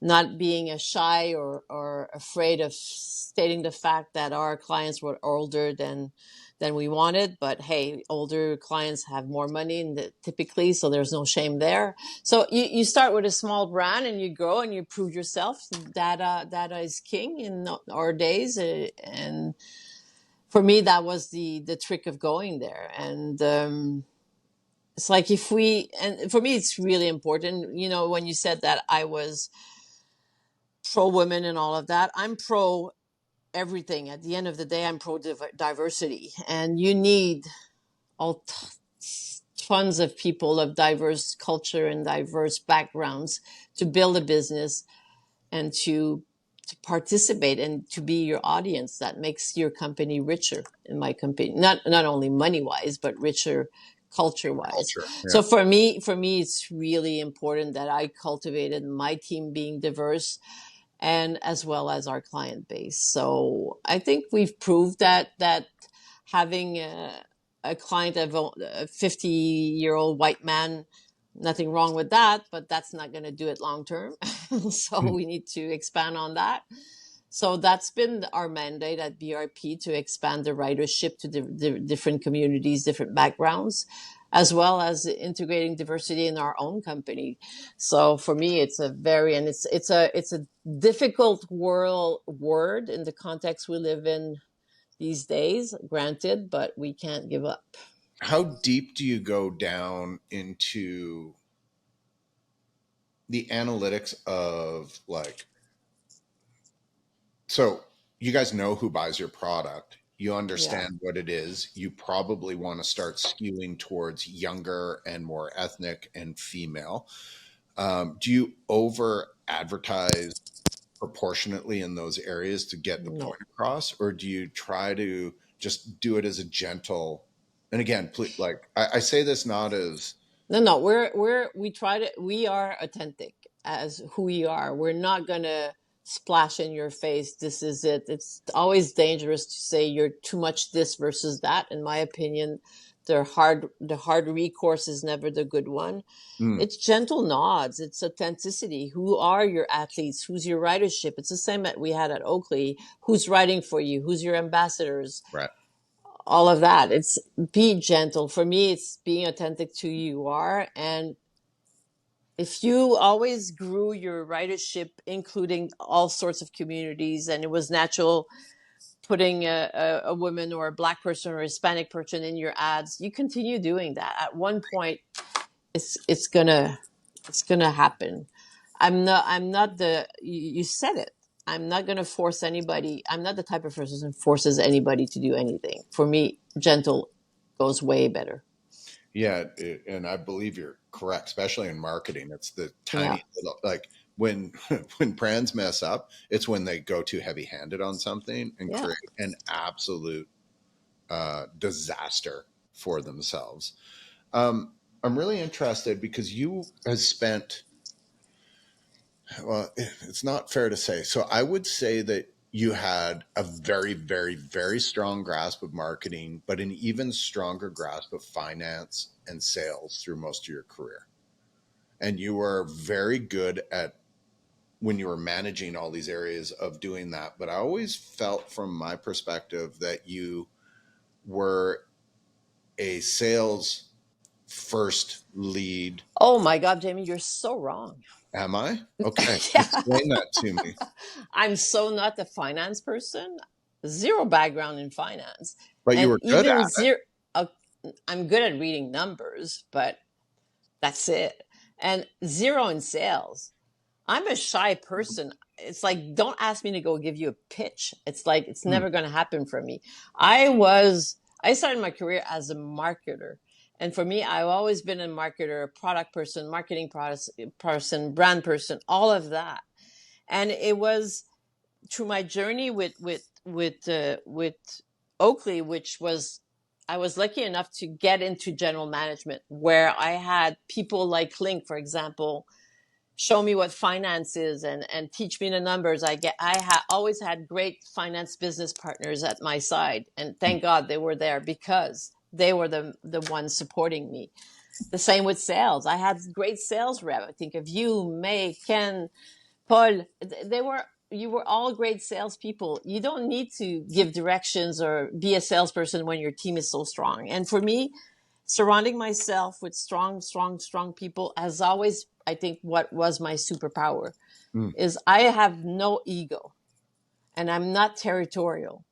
not being shy or afraid of stating the fact that our clients were older than we wanted. But hey, older clients have more money typically, so there's no shame there. So you start with a small brand and you grow and you prove yourself. Data is king in our days, and for me that was the trick of going there. And it's like and for me it's really important. When you said that I was pro women and all of that, I'm pro everything. At the end of the day, I'm pro diversity, and you need all tons of people of diverse culture and diverse backgrounds to build a business and to participate and to be your audience. That makes your company richer. In my company, not only money wise, but richer culture wise.
Culture, yeah.
So for me, it's really important that I cultivated my team being diverse, and as well as our client base. So I think we've proved that having a client of a 50-year-old white man, nothing wrong with that, but that's not going to do it long term. So we need to expand on that. So that's been our mandate at BRP, to expand the ridership to the different communities, different backgrounds, as well as integrating diversity in our own company. So for me, it's a difficult word in the context we live in these days, granted, but we can't give up.
How deep do you go down into the analytics of, like, so you guys know who buys your product, you understand what it is, you probably want to start skewing towards younger and more ethnic and female. Do you over advertise proportionately in those areas to get the point across, or do you try to just do it as a gentle? And again, please, like I say this not as
no, we are authentic as who we are. We're not gonna splash in your face, this is it. It's always dangerous to say you're too much this versus that. In my opinion, the hard recourse is never the good one. It's gentle nods. It's authenticity. Who are your athletes? Who's your ridership? It's the same that we had at Oakley. Who's riding for you? Who's your ambassadors?
right.
All of that. It's be gentle. For me, it's being authentic to who you are, and if you always grew your ridership, including all sorts of communities, and it was natural putting a woman or a Black person or a Hispanic person in your ads, you continue doing that. At one point, it's gonna happen. I'm not the you said it. I'm not gonna force anybody. I'm not the type of person who forces anybody to do anything. For me, gentle goes way better.
Yeah, and I believe you're correct, especially in marketing. It's the
Yeah.
tiny little, like when when brands mess up, it's when they go too heavy-handed on something and
Yeah.
create an absolute disaster for themselves. I'm really interested because you have spent, well, it's not fair to say. So I would say that you had a very, very, very strong grasp of marketing, but an even stronger grasp of finance and sales through most of your career. And you were very good at when you were managing all these areas of doing that. But I always felt from my perspective that you were a sales first lead.
Oh my God, Jamie, you're so wrong.
Am I? Okay.
Yeah.
Explain that to me.
I'm so not the finance person. Zero background in finance,
But you
and
were good at
even
it.
zero. Uh, I'm good at reading numbers, but that's it. And zero in sales. I'm a shy person. It's like, don't ask me to go give you a pitch. It's like, it's
Hmm.
never going to happen for me. I started my career as a marketer. And for me, I've always been a marketer, a product person, marketing person, brand person, all of that. And it was through my journey with Oakley, which was, I was lucky enough to get into general management where I had people like Link, for example, show me what finance is and teach me the numbers. Always had great finance business partners at my side, and thank God they were there because they were the ones supporting me. The same with sales. I had great sales rep. I think of you, May, Ken, Paul. They were You were all great salespeople. You don't need to give directions or be a salesperson when your team is so strong. And for me, surrounding myself with strong people has always, I think, what was my superpower
Hmm.
is I have no ego and I'm not territorial.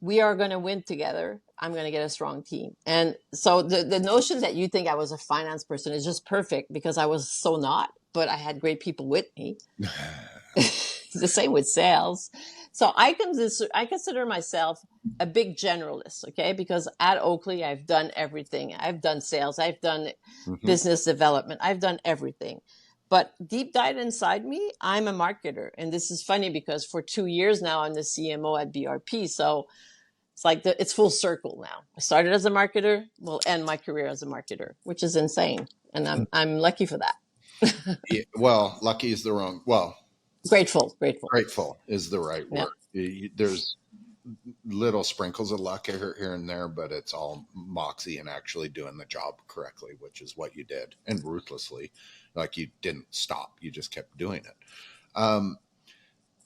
We are going to win together. I'm going to get a strong team. And so the notion that you think I was a finance person is just perfect because I was so not, but I had great people with me. The same with sales. So I consider myself a big generalist, okay? Because at Oakley, I've done everything. I've done sales, I've done
Mhm.
business development, I've done everything. But deep dive inside me, I'm a marketer. And this is funny because for 2 years now, I'm the CMO at BRP. So it's like it's full circle now. I started as a marketer, will end my career as a marketer, which is insane. And I'm lucky for that.
Yeah, well, lucky is the wrong. Well,
Grateful.
grateful is the right
Yeah.
word. There's little sprinkles of luck here and there, but it's all moxie and actually doing the job correctly, which is what you did, and ruthlessly. Like you didn't stop, you just kept doing it. Um,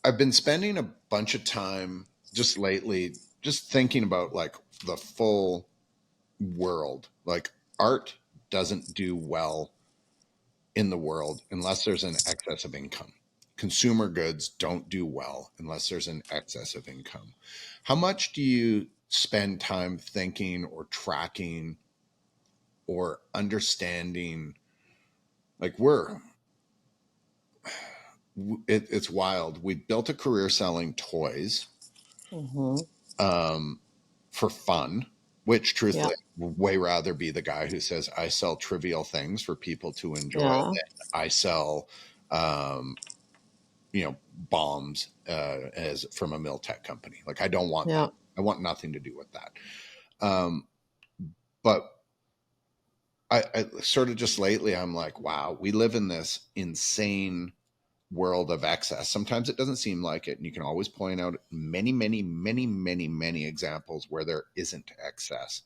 I've been spending a bunch of time just lately, just thinking about like the full world. Like art doesn't do well in the world unless there's an excess of income. Consumer goods don't do well unless there's an excess of income. How much do you spend time thinking or tracking or understanding? Like it's wild. We built a career selling toys
Mm-hmm.
for fun, which
Yeah.
truthfully, I would way rather be the guy who says I sell trivial things for people to enjoy
Yeah.
than I sell um, bombs as from a Miltech company. Like I don't want that.
Yeah.
I want nothing to do with that. Um, but I sort of just lately, I'm like, wow, we live in this insane world of excess. Sometimes it doesn't seem like it, and you can always point out many examples where there isn't excess.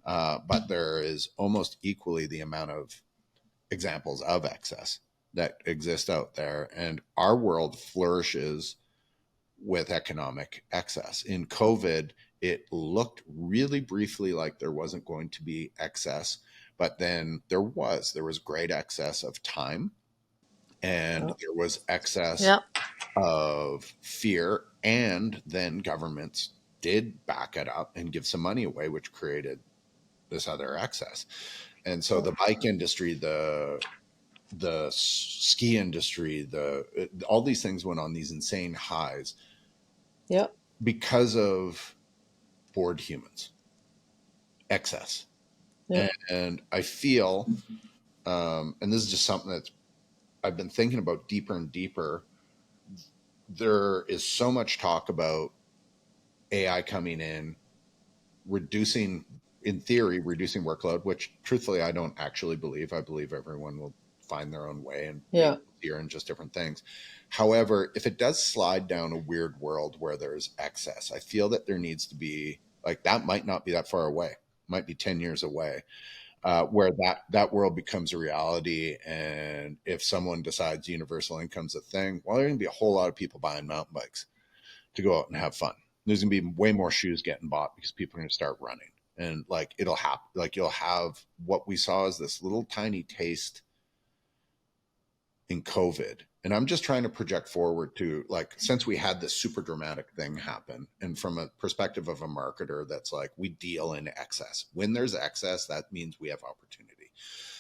But there is almost equally the amount of examples of excess that exist out there, and our world flourishes with economic excess. In COVID, it looked really briefly like there wasn't going to be excess, but then there was great excess of time. and
Yep.
there was excess
Yep.
of fear, and then governments did back it up and give some money away, which created this other excess. And so the bike industry, the ski industry, all these things went on these insane highs
Yep.
because of bored humans, excess.
Yep.
And I feel, and this is just something that I've been thinking about deeper and deeper. There is so much talk about AI coming in, in theory, reducing workload, which truthfully I don't actually believe. I believe everyone will find their own way and
Yeah.
easier and just different things. However, if it does slide down a weird world where there's excess, I feel that there needs to be, like, that might not be that far away, might be 10 years away, where that world becomes a reality. And if someone decides universal income's a thing, well, there's going to be a whole lot of people buying mountain bikes to go out and have fun. There's going to be way more shoes getting bought because people are going to start running. And like, it'll happen. Like, you'll have what we saw as this little tiny taste in COVID. And I'm just trying to project forward to, like, since we had this super dramatic thing happen, and from a perspective of a marketer, that's like, we deal in excess. When there's excess, that means we have opportunity.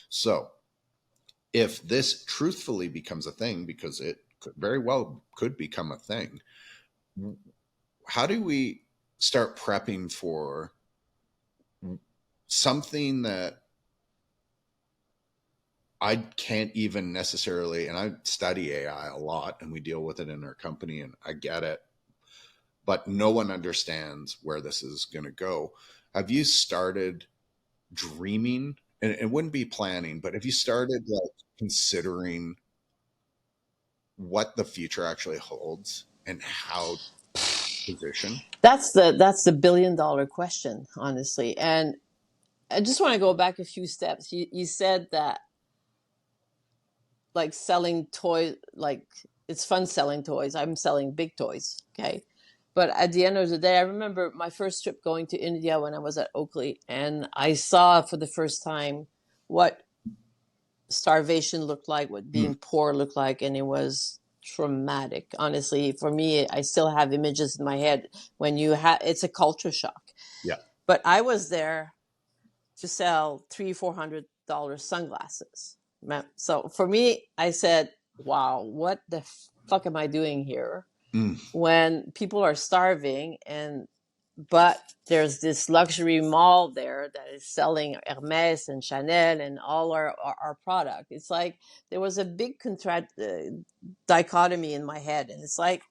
So if this truthfully becomes a thing, because it very well could become a thing, how do we start prepping for something that I can't even necessarily, and I study AI a lot and we deal with it in our company and I get it, but no one understands where this is going to go. Have you started dreaming, and it wouldn't be planning, but have you started like considering what the future actually holds and how to position?
That's the $1 billion question, honestly. And I just want to go back a few steps. You said that, like, selling toys, like, it's fun selling toys. I'm selling big toys, okay? But at the end of the day, I remember my first trip going to India when I was at Oakley, and I saw for the first time what starvation looked like, what being poor looked like, and it was traumatic. Honestly, for me, I still have images in my head when it's a culture shock.
Yeah.
But I was there to sell $300-400 sunglasses. So for me, I said, wow, what the fuck am I doing here when people are starving? But there's this luxury mall there that is selling Hermes and Chanel and all our product. It's like there was a big dichotomy in my head. And it's like,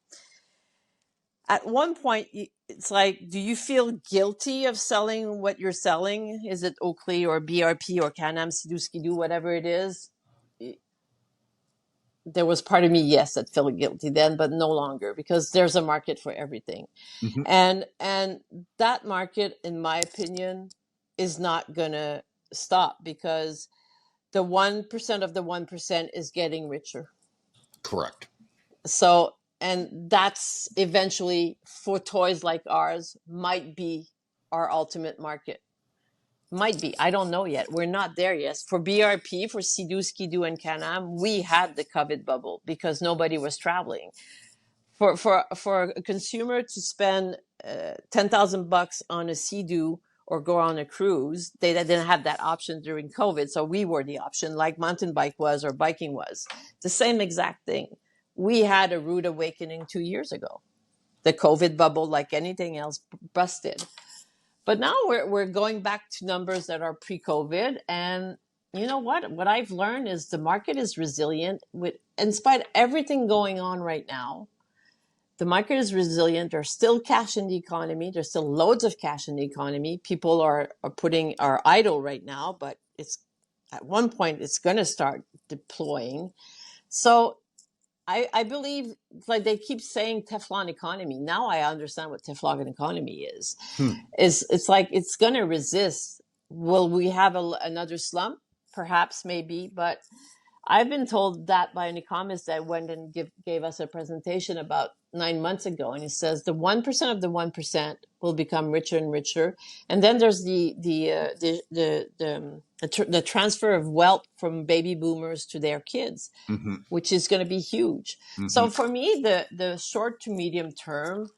at one point, it's like, do you feel guilty of selling what you're selling? Is it Oakley or BRP or Can-Am, Sea-Doo, Ski-Doo, whatever it is? There was part of me, yes, that felt guilty then, but no longer, because there's a market for everything.
Mm-hmm.
And that market, in my opinion, is not going to stop, because the 1% of the 1% is getting richer.
Correct.
So, and that's eventually, for toys like ours, might be our ultimate market. Might be. I don't know yet. We're not there yet. For BRP, for Sea-Doo, Ski-Doo, and Can-Am, we had the COVID bubble because nobody was traveling. For a consumer to spend $10,000 on a Sea-Doo or go on a cruise, they didn't have that option during COVID. So we were the option, like mountain bike was or biking was. The same exact thing. We had a rude awakening 2 years ago. The COVID bubble, like anything else, busted. But now we're going back to numbers that are pre-COVID. And you know what? What I've learned is the market is resilient. In spite of everything going on right now, the market is resilient. There's still cash in the economy. There's still loads of cash in the economy. People are idle right now, but it's at one point it's going to start deploying. So I believe, like, they keep saying Teflon economy. Now I understand what Teflon economy is. It's like it's going to resist. Will we have another slump? Perhaps, maybe, but I've been told that by an economist that went and gave us a presentation about 9 months ago, and he says the 1% of the 1% will become richer and richer, and then there's the transfer of wealth from baby boomers to their kids,
Mm-hmm.
which is going to be huge.
Mm-hmm.
So for me, the short to medium term,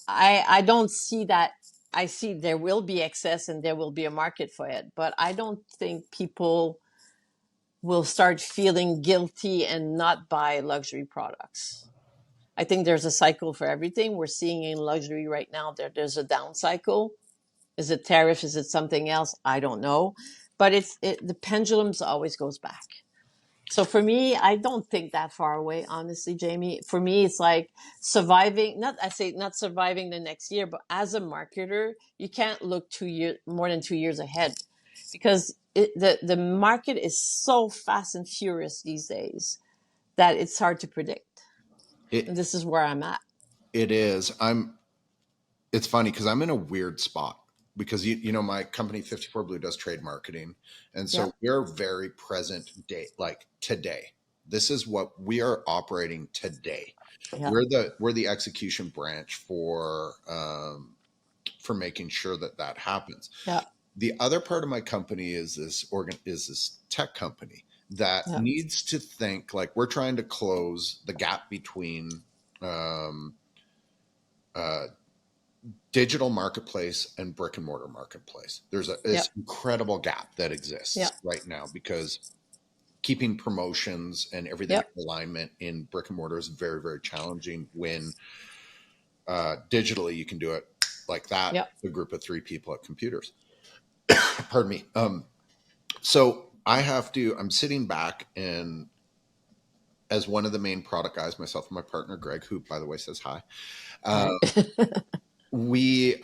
I don't see that. I see there will be excess and there will be a market for it, but I don't think people will start feeling guilty and not buy luxury products. I think there's a cycle for everything. We're seeing in luxury right now there's a down cycle. Is it tariff? Is it something else? I don't know. But the pendulums always goes back. So for me, I don't think that far away, honestly, Jamie. For me, it's like surviving, not surviving the next year, but as a marketer, you can't look more than 2 years ahead, because the market is so fast and furious these days that it's hard to predict. And
It
this is where I'm at.
it is. It's funny because I'm in a weird spot because you know my company 54 Blue does trade marketing, and so
Yep.
we're very present day, like today. This is what we are operating today.
Yep.
We're the execution branch for making sure that happens.
Yep.
The other part of my company is this tech company that
Yep.
needs to think like we're trying to close the gap between um, digital marketplace and brick and mortar marketplace. There's this incredible gap that exists right now because keeping promotions and everything in alignment in brick and mortar is very, very challenging when digitally you can do it like that, a group of 3 people at computers. Pardon me. So I'm sitting back, and as one of the main product guys, myself and my partner, Greg, who by the way says hi, we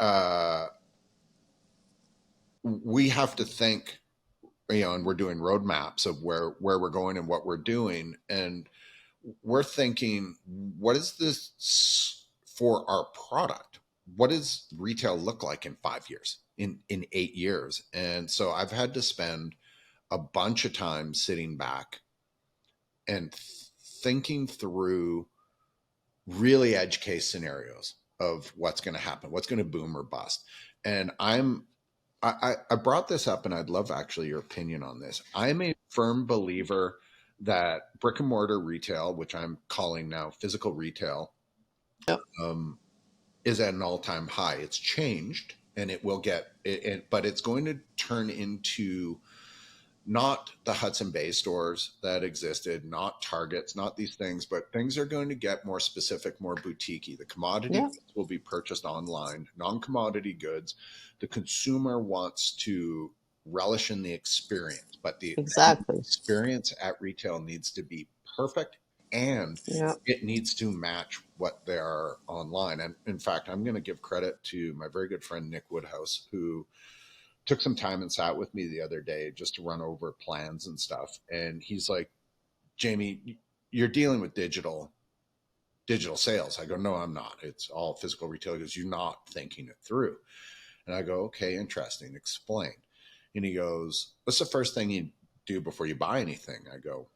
have to think, and we're doing roadmaps of where we're going and what we're doing. And we're thinking, what is this for our product? What does retail look like in 5 years, in 8 years? And so I've had to spend a bunch of time sitting back and thinking through really edge case scenarios of what's going to happen, what's going to boom or bust. And I brought this up, and I'd love actually your opinion on this. I'm a firm believer that brick and mortar retail, which I'm calling now physical retail, is at an all-time high. It's changed, and it will but it's going to turn into not the Hudson Bay stores that existed, not Targets, not these things, but things are going to get more specific, more boutique-y. The commodity goods will be purchased online, non-commodity goods. The consumer wants to relish in the experience, but the experience at retail needs to be perfect, and it needs to match what they are online. And in fact, I'm going to give credit to my very good friend, Nick Woodhouse, who took some time and sat with me the other day just to run over plans and stuff. And he's like, Jamie, you're dealing with digital sales. I go, no, I'm not. It's all physical retail. He goes, you're not thinking it through. And I go, okay, interesting. Explain. And he goes, what's the first thing you do before you buy anything? I go,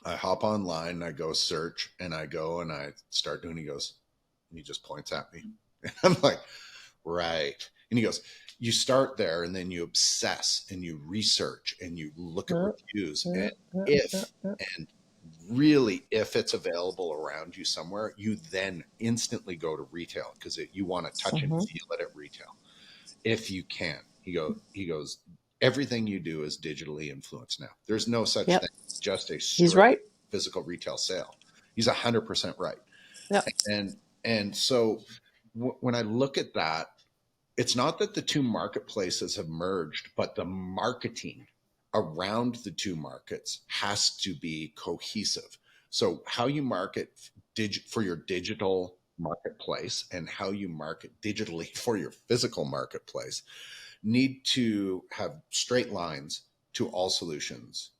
I hop online and I go search, and I go and I start doing, he goes, and he just points at me. And I'm like, right. And he goes, you start there, and then you obsess and you research and you look at reviews, and if it's available around you somewhere, you then instantly go to retail because you want to touch and feel it at retail if you can. He goes, everything you do is digitally influenced now. There's no such thing as just a straight physical retail sale. He's 100% right. Yep. And so when I look at that, it's not that the two marketplaces have merged, but the marketing around the two markets has to be cohesive. So how you market for your digital marketplace and how you market digitally for your physical marketplace need to have straight lines to all solutions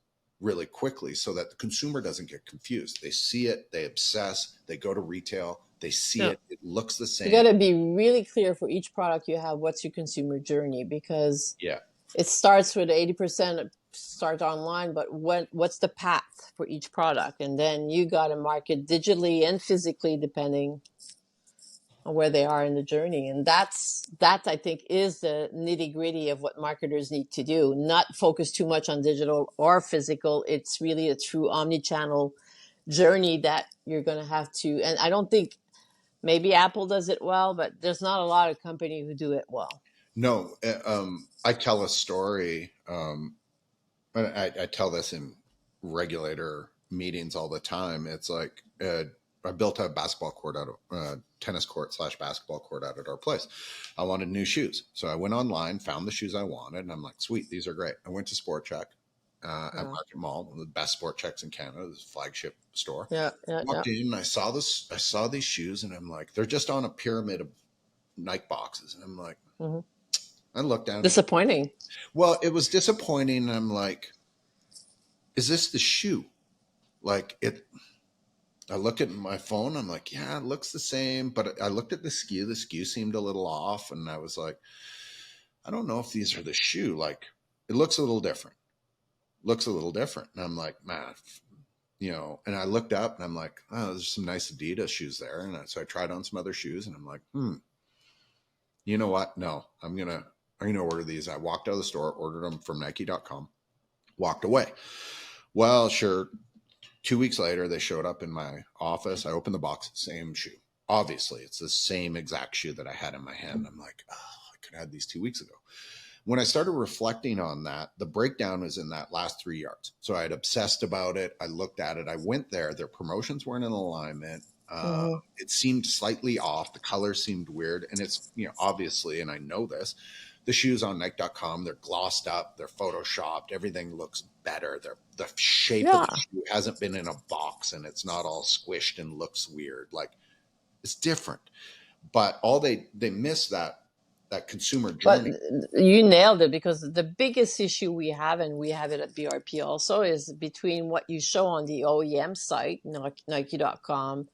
really quickly so that the consumer doesn't get confused. They see it, they obsess, they go to retail, they see it looks the same.
You got to be really clear for each product you have, what's your consumer journey, because it starts with 80% start online, but what's the path for each product? And then you got to market digitally and physically depending on where they are in the journey. And that I think is the nitty gritty of what marketers need to do, not focus too much on digital or physical. It's really a true omni-channel journey that you're going to have to, and I don't think maybe Apple does it well, but there's not a lot of companies who do it well.
No, I tell a story. And I tell this in regulator meetings all the time. It's like I built a basketball court out of tennis court / basketball court out at our place. I wanted new shoes, so I went online, found the shoes I wanted, and I'm like, sweet, these are great. I went to Sport Check at Market Mall, one of the best sport checks in Canada, this flagship store.
Yeah.
Walked in and I saw these shoes, and I'm like, they're just on a pyramid of Nike boxes, and I'm like, I looked down.
Disappointing.
Well, it was disappointing. I'm like, is this the shoe? Like it, I look at my phone. I'm like, yeah, it looks the same. But I looked at the SKU. The SKU seemed a little off. And I was like, I don't know if these are the shoe. Like it looks a little different. And I'm like, man, and I looked up and I'm like, oh, there's some nice Adidas shoes there. And so I tried on some other shoes and I'm like, you know what? No, I'm going to order these. I walked out of the store, ordered them from Nike.com, walked away. Well, sure. 2 weeks later, they showed up in my office. I opened the box, same shoe. Obviously, it's the same exact shoe that I had in my hand. I'm like, oh, I could have had these 2 weeks ago. When I started reflecting on that, the breakdown was in that last 3 yards. So I had obsessed about it. I looked at it. I went there. Their promotions weren't in alignment. It seemed slightly off. The color seemed weird. And it's, obviously, and I know this, the shoes on Nike.com, they're glossed up, they're photoshopped, everything looks better. The shape of the shoe hasn't been in a box and it's not all squished and looks weird. Like it's different. But all they miss that consumer journey.
But you nailed it, because the biggest issue we have, and we have it at BRP also, is between what you show on the OEM site, Nike.com,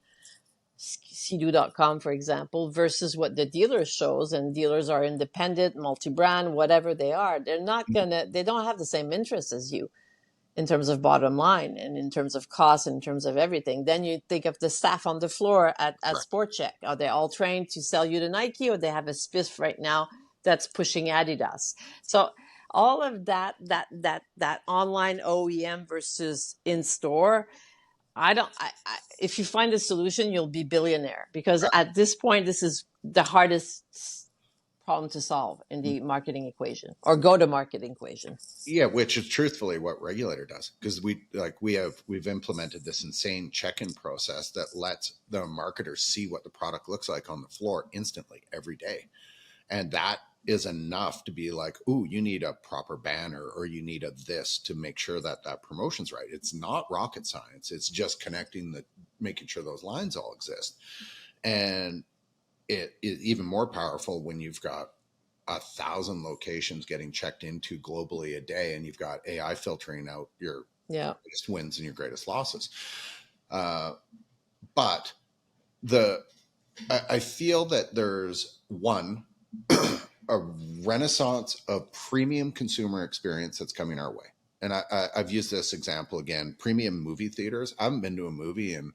Sea-Doo.com, for example, versus what the dealer shows. And dealers are independent, multi-brand, whatever they are. They don't have the same interests as you in terms of bottom line and in terms of cost, in terms of everything. Then you think of the staff on the floor at Sport Check. Are they all trained to sell you to Nike, or they have a spiff right now that's pushing Adidas? So all of that online OEM versus in store, if you find a solution, you'll be billionaire, because at this point, this is the hardest problem to solve in the marketing equation or go-to-market equation.
Yeah, which is truthfully what regulator does, because we've implemented this insane check-in process that lets the marketers see what the product looks like on the floor instantly every day, and that is enough to be like, ooh, you need a proper banner or you need a this to make sure that promotion's right. It's not rocket science. It's just making sure those lines all exist. And it is even more powerful when you've got 1,000 locations getting checked into globally a day, and you've got AI filtering out your greatest wins and your greatest losses. But I feel that there's a renaissance of premium consumer experience that's coming our way. And I've used this example again, premium movie theaters. I haven't been to a movie in,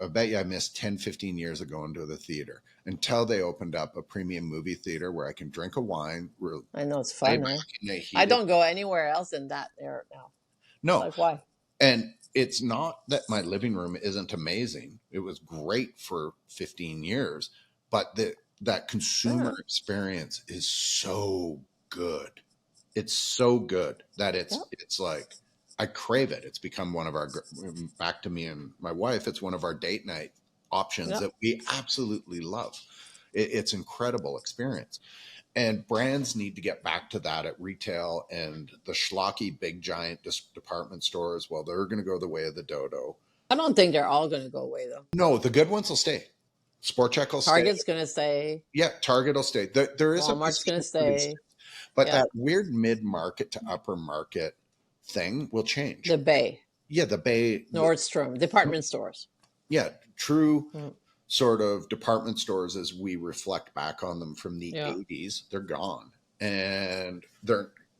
I bet you I missed 10, 15 years of going to the theater until they opened up a premium movie theater where I can drink a wine.
I know, it's fun. I don't go anywhere else in that there now.
No.
Like, why?
And it's not that my living room isn't amazing. It was great for 15 years, but that consumer experience is so good. It's so good that it's like, I crave it. It's become one of our, back to me and my wife, it's one of our date night options that we absolutely love. It's incredible experience. And brands need to get back to that at retail, and the schlocky big giant department stores, well, they're going to go the way of the dodo.
I don't think they're all going to go away, though.
No, the good ones will stay. Sport Check will stay.
Target's going to stay.
Yeah, Target will stay. There is
Walmart's going to stay.
But that weird mid-market to upper market thing will change.
The Bay.
Yeah, the Bay.
Nordstrom, department stores.
Yeah, true sort of department stores as we reflect back on them from the 80s. They're gone. And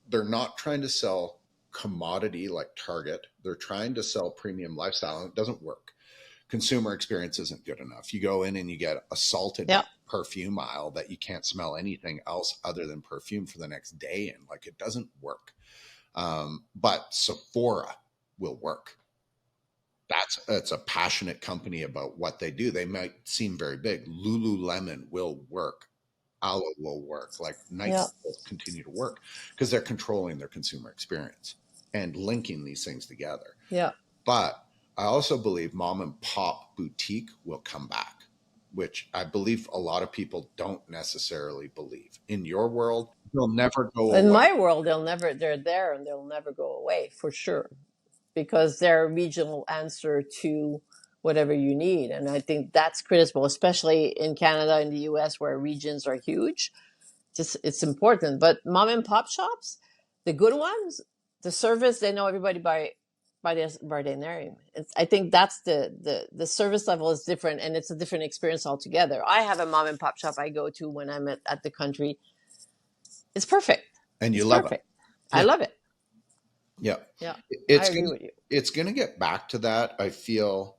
they're not trying to sell commodity like Target. They're trying to sell premium lifestyle, and it doesn't work. Consumer experience isn't good enough. You go in and you get assaulted by perfume aisle that you can't smell anything else other than perfume for the next day in. Like, it doesn't work. But Sephora will work. It's a passionate company about what they do. They might seem very big. Lululemon will work. Aloe will work. Like, Nike will continue to work because they're controlling their consumer experience and linking these things together.
Yeah.
But I also believe mom and pop boutique will come back, which I believe a lot of people don't necessarily believe. In your world, they'll never go away.
In my world, they're there and they'll never go away, for sure, because they're a regional answer to whatever you need. And I think that's critical, especially in Canada and the US, where regions are huge. It's important. But mom and pop shops, the good ones, the service, they know everybody by their name. I think that's the service level is different, and it's a different experience altogether. I have a mom and pop shop I go to when I'm at the country. It's perfect.
And you love it.
Yeah. I love it.
Yeah.
Yeah.
I
agree with you.
It's going to get back to that. I feel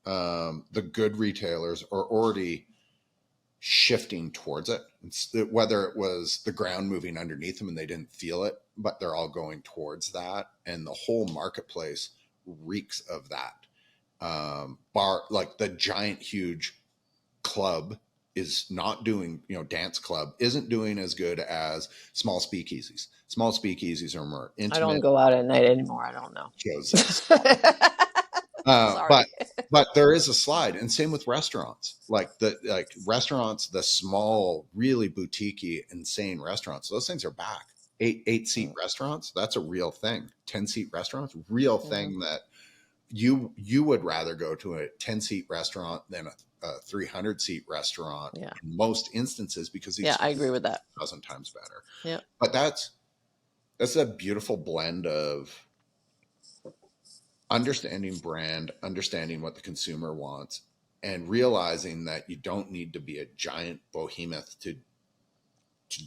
the good retailers are already shifting towards it. Whether it was the ground moving underneath them and they didn't feel it, but they're all going towards that. And the whole marketplace reeks of that. Like the giant, huge club is not doing, dance club isn't doing as good as small speakeasies. Small speakeasies are more intimate.
I don't go out at night anymore. I don't know.
But there is a slide, and same with restaurants. Like restaurants, the small, really boutique-y, insane restaurants. Those things are back. 8-seat restaurants, that's a real thing. 10-seat restaurants, real thing that you would rather go to a 10-seat restaurant than a 300-seat restaurant in most instances, because
I agree with that.
1,000 times better.
Yeah,
but that's a beautiful blend of understanding brand, understanding what the consumer wants, and realizing that you don't need to be a giant behemoth to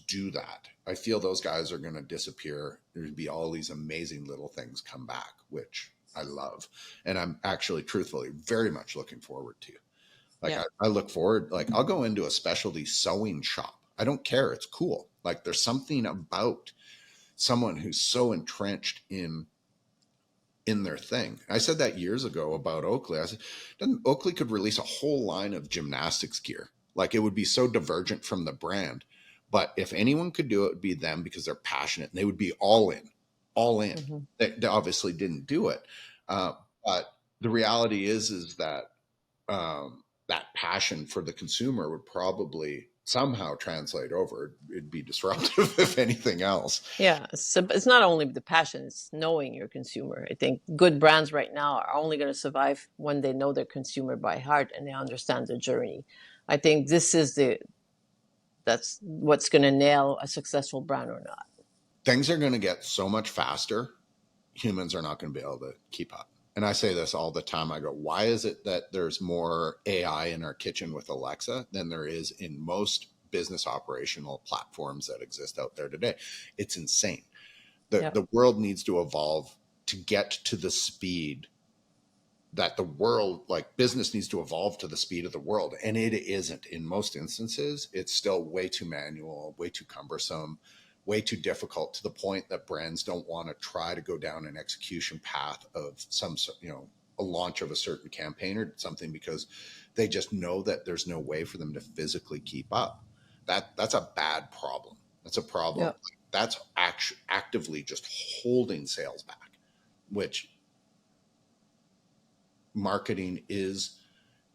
do that. I feel those guys are going to disappear. There'd be all these amazing little things come back, which I love. And I'm actually, truthfully, very much looking forward to. I look forward, I'll go into a specialty sewing shop. I don't care. It's cool. Like, there's something about someone who's so entrenched in their thing. I said that years ago about Oakley. I said, Oakley could release a whole line of gymnastics gear. Like, it would be so divergent from the brand. But if anyone could do it, it would be them, because they're passionate and they would be all in. Mm-hmm. They obviously didn't do it. But the reality is that that passion for the consumer would probably somehow translate over. It'd be disruptive if anything else.
Yeah. So it's not only the passion, it's knowing your consumer. I think good brands right now are only going to survive when they know their consumer by heart and they understand the journey. I think that's what's going to nail a successful brand or not.
Things are going to get so much faster. Humans are not going to be able to keep up. And I say this all the time. I go, why is it that there's more AI in our kitchen with Alexa than there is in most business operational platforms that exist out there today? It's insane. The world needs to evolve to get to the speed that the world, like business needs to evolve to the speed of the world. And it isn't. In most instances, it's still way too manual, way too cumbersome, way too difficult, to the point that brands don't want to try to go down an execution path of some, a launch of a certain campaign or something, because they just know that there's no way for them to physically keep up. That's a bad problem. That's a problem.
Yep.
That's actively just holding sales back, which marketing is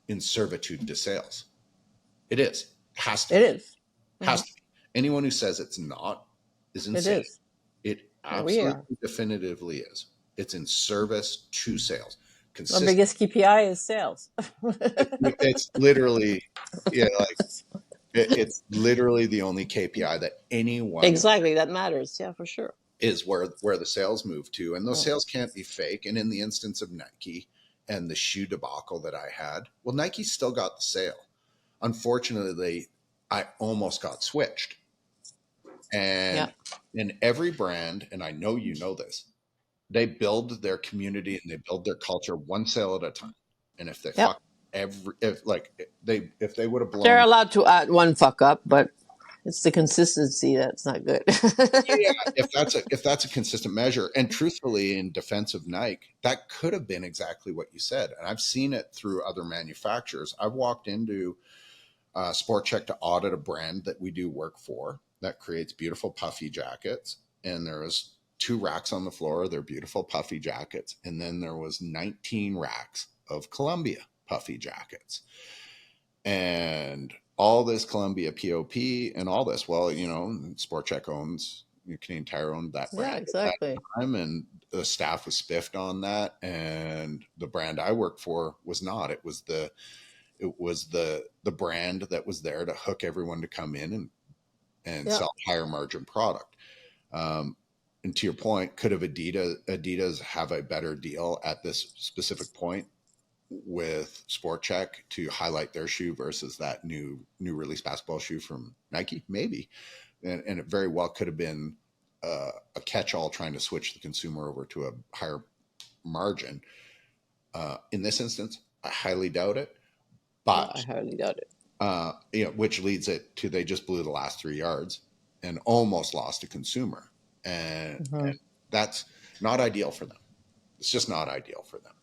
in servitude to sales. It is. It has to.
It is.
Has to be. Anyone who says it's not is insane.
It is.
It absolutely definitively is. It's in service to sales.
Our biggest KPI is sales.
It's literally, it's literally the only KPI that anyone
that matters. Yeah, for sure.
Is where the sales move to, and those sales can't be fake. And in the instance of Nike and the shoe debacle that I had, well, Nike still got the sale. Unfortunately, I almost got switched. And, in every brand, and I know you know this, they build their community and they build their culture one sale at a time. And if they
Yep.
fuck if they would have
They're
blown,
allowed to add one fuck up, but it's the consistency that's not good.
yeah, if that's a consistent measure, and truthfully, in defense of Nike, that could have been exactly what you said, and I've seen it through other manufacturers. I've walked into Sport Check to audit a brand that we do work for that creates beautiful puffy jackets, and there was 2 racks on the floor. They're beautiful puffy jackets, and then there was 19 racks of Columbia puffy jackets, and all this Columbia POP and all this. Well, Sport Check owns, Canadian Tire owned that
Yeah,
brand at that
exactly.
time, and the staff was spiffed on that. And the brand I worked for was not. It was the brand that was there to hook everyone to come in and
Yeah.
sell higher margin product. And to your point, could have Adidas have a better deal at this specific point with Sport Check to highlight their shoe versus that new release basketball shoe from Nike? Maybe, and it very well could have been a catch-all trying to switch the consumer over to a higher margin. In this instance, I highly doubt it.
No,
But
I hardly doubt it.
which leads it to they just blew the last 3 yards and almost lost a consumer, and
Mm-hmm.
that's not ideal for them. It's just not ideal for them.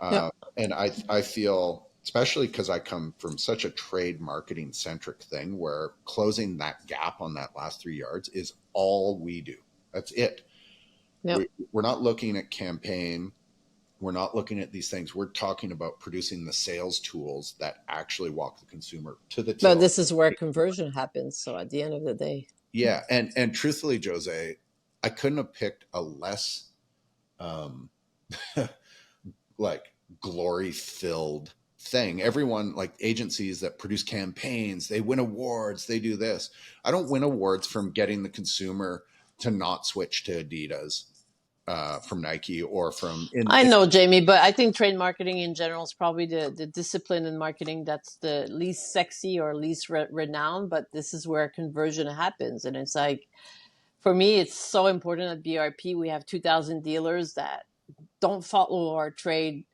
Yep.
And I feel, especially because I come from such a trade marketing centric thing where closing that gap on that last 3 yards is all we do. That's it.
Yep.
We're not looking at campaign. We're not looking at these things. We're talking about producing the sales tools that actually walk the consumer to the
But
till.
this is where conversion happens. So at the end of the day,
Yeah, and truthfully, Josee, I couldn't have picked a less um, like glory filled thing. Everyone, like agencies that produce campaigns, they win awards, they do this. I don't win awards from getting the consumer to not switch to Adidas from Nike or from
I know, Jamie, but I think trade marketing in general is probably the discipline in marketing that's the least sexy or least renowned. But this is where conversion happens. And it's like, for me, it's so important at BRP. We have 2,000 dealers that don't follow our trade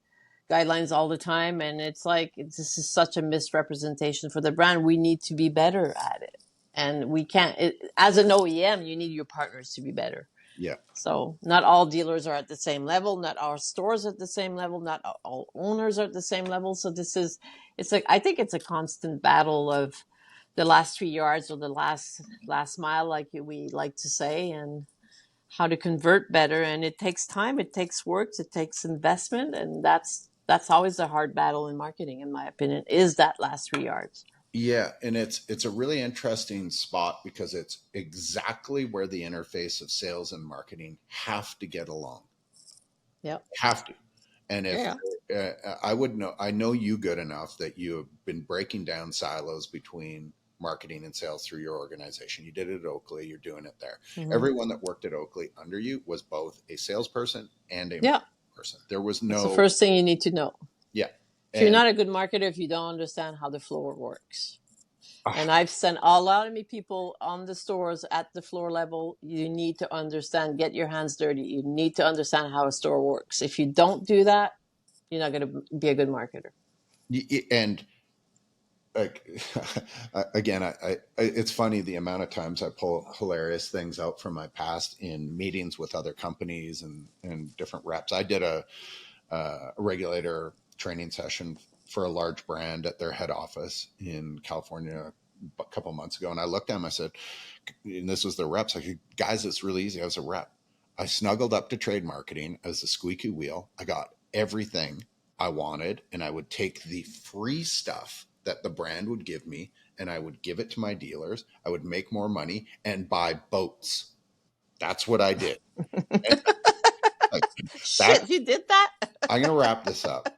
guidelines all the time. And it's like, this is such a misrepresentation for the brand. We need to be better at it. And we can't, as an OEM, you need your partners to be better.
Yeah.
So not all dealers are at the same level. Not all stores are at the same level. Not all owners are at the same level. So it's like, I think it's a constant battle of the last 3 yards or the last mile, like we like to say, and how to convert better. And it takes time. It takes work. It takes investment. And that's always a hard battle in marketing, in my opinion, is that last 3 yards.
Yeah, and it's a really interesting spot because it's exactly where the interface of sales and marketing have to get along.
Yep.
Have to. And if
Yeah.
I know you good enough that you have been breaking down silos between marketing and sales through your organization. You did it at Oakley, you're doing it there.
Mm-hmm.
Everyone that worked at Oakley under you was both a salesperson and a
Yeah.
person. There was
That's the
no,
first thing you need to know.
yeah.
If you're
And
not a good marketer, if you don't understand how the floor works. And I've sent a lot of people on the stores at the floor level. You need to understand, get your hands dirty. You need to understand how a store works. If you don't do that, you're not going to be a good marketer.
and like again, it's funny the amount of times I pull hilarious things out from my past in meetings with other companies and different reps. I did a regulator training session for a large brand at their head office in California a couple of months ago, and I looked at them. I said, and this was the reps. I said, guys, it's really easy. I was a rep. I snuggled up to trade marketing as the squeaky wheel. I got everything I wanted, and I would take the free stuff that the brand would give me, and I would give it to my dealers. I would make more money and buy boats. That's what I did. And, like,
Shit, you did that?
I'm going to wrap this up.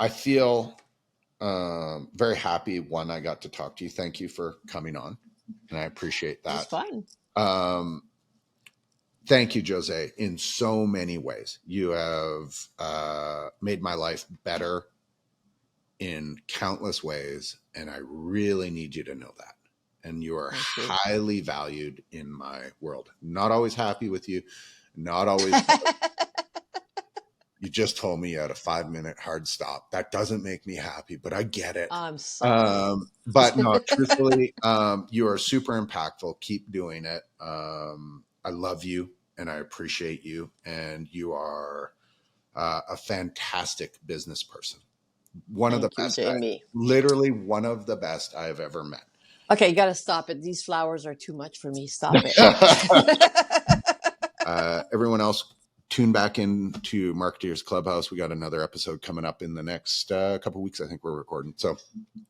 I feel very happy, one, I got to talk to you. Thank you for coming on, and I appreciate that.
It's fun.
Thank you, Josee, in so many ways. You have made my life better in countless ways, and I really need you to know that. and you are
Thank you.
highly valued in my world. Not always happy with you, not always. You just told me you had a 5-minute hard stop. That doesn't make me happy, but I get it.
I'm sorry.
But no, truthfully, you are super impactful. Keep doing it. I love you and I appreciate you. And you are a fantastic business person. One of the
Thank you,
best,
Jamie.
literally one of the best I have ever met.
Okay, you got to stop it. These flowers are too much for me. Stop it.
Everyone else, tune back into Marketeers Clubhouse. We got another episode coming up in the next couple weeks. I think we're recording. So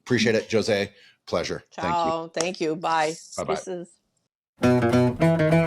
appreciate it, Josee. Pleasure.
Ciao. Thank you. Bye.
Bye-bye.
Kisses.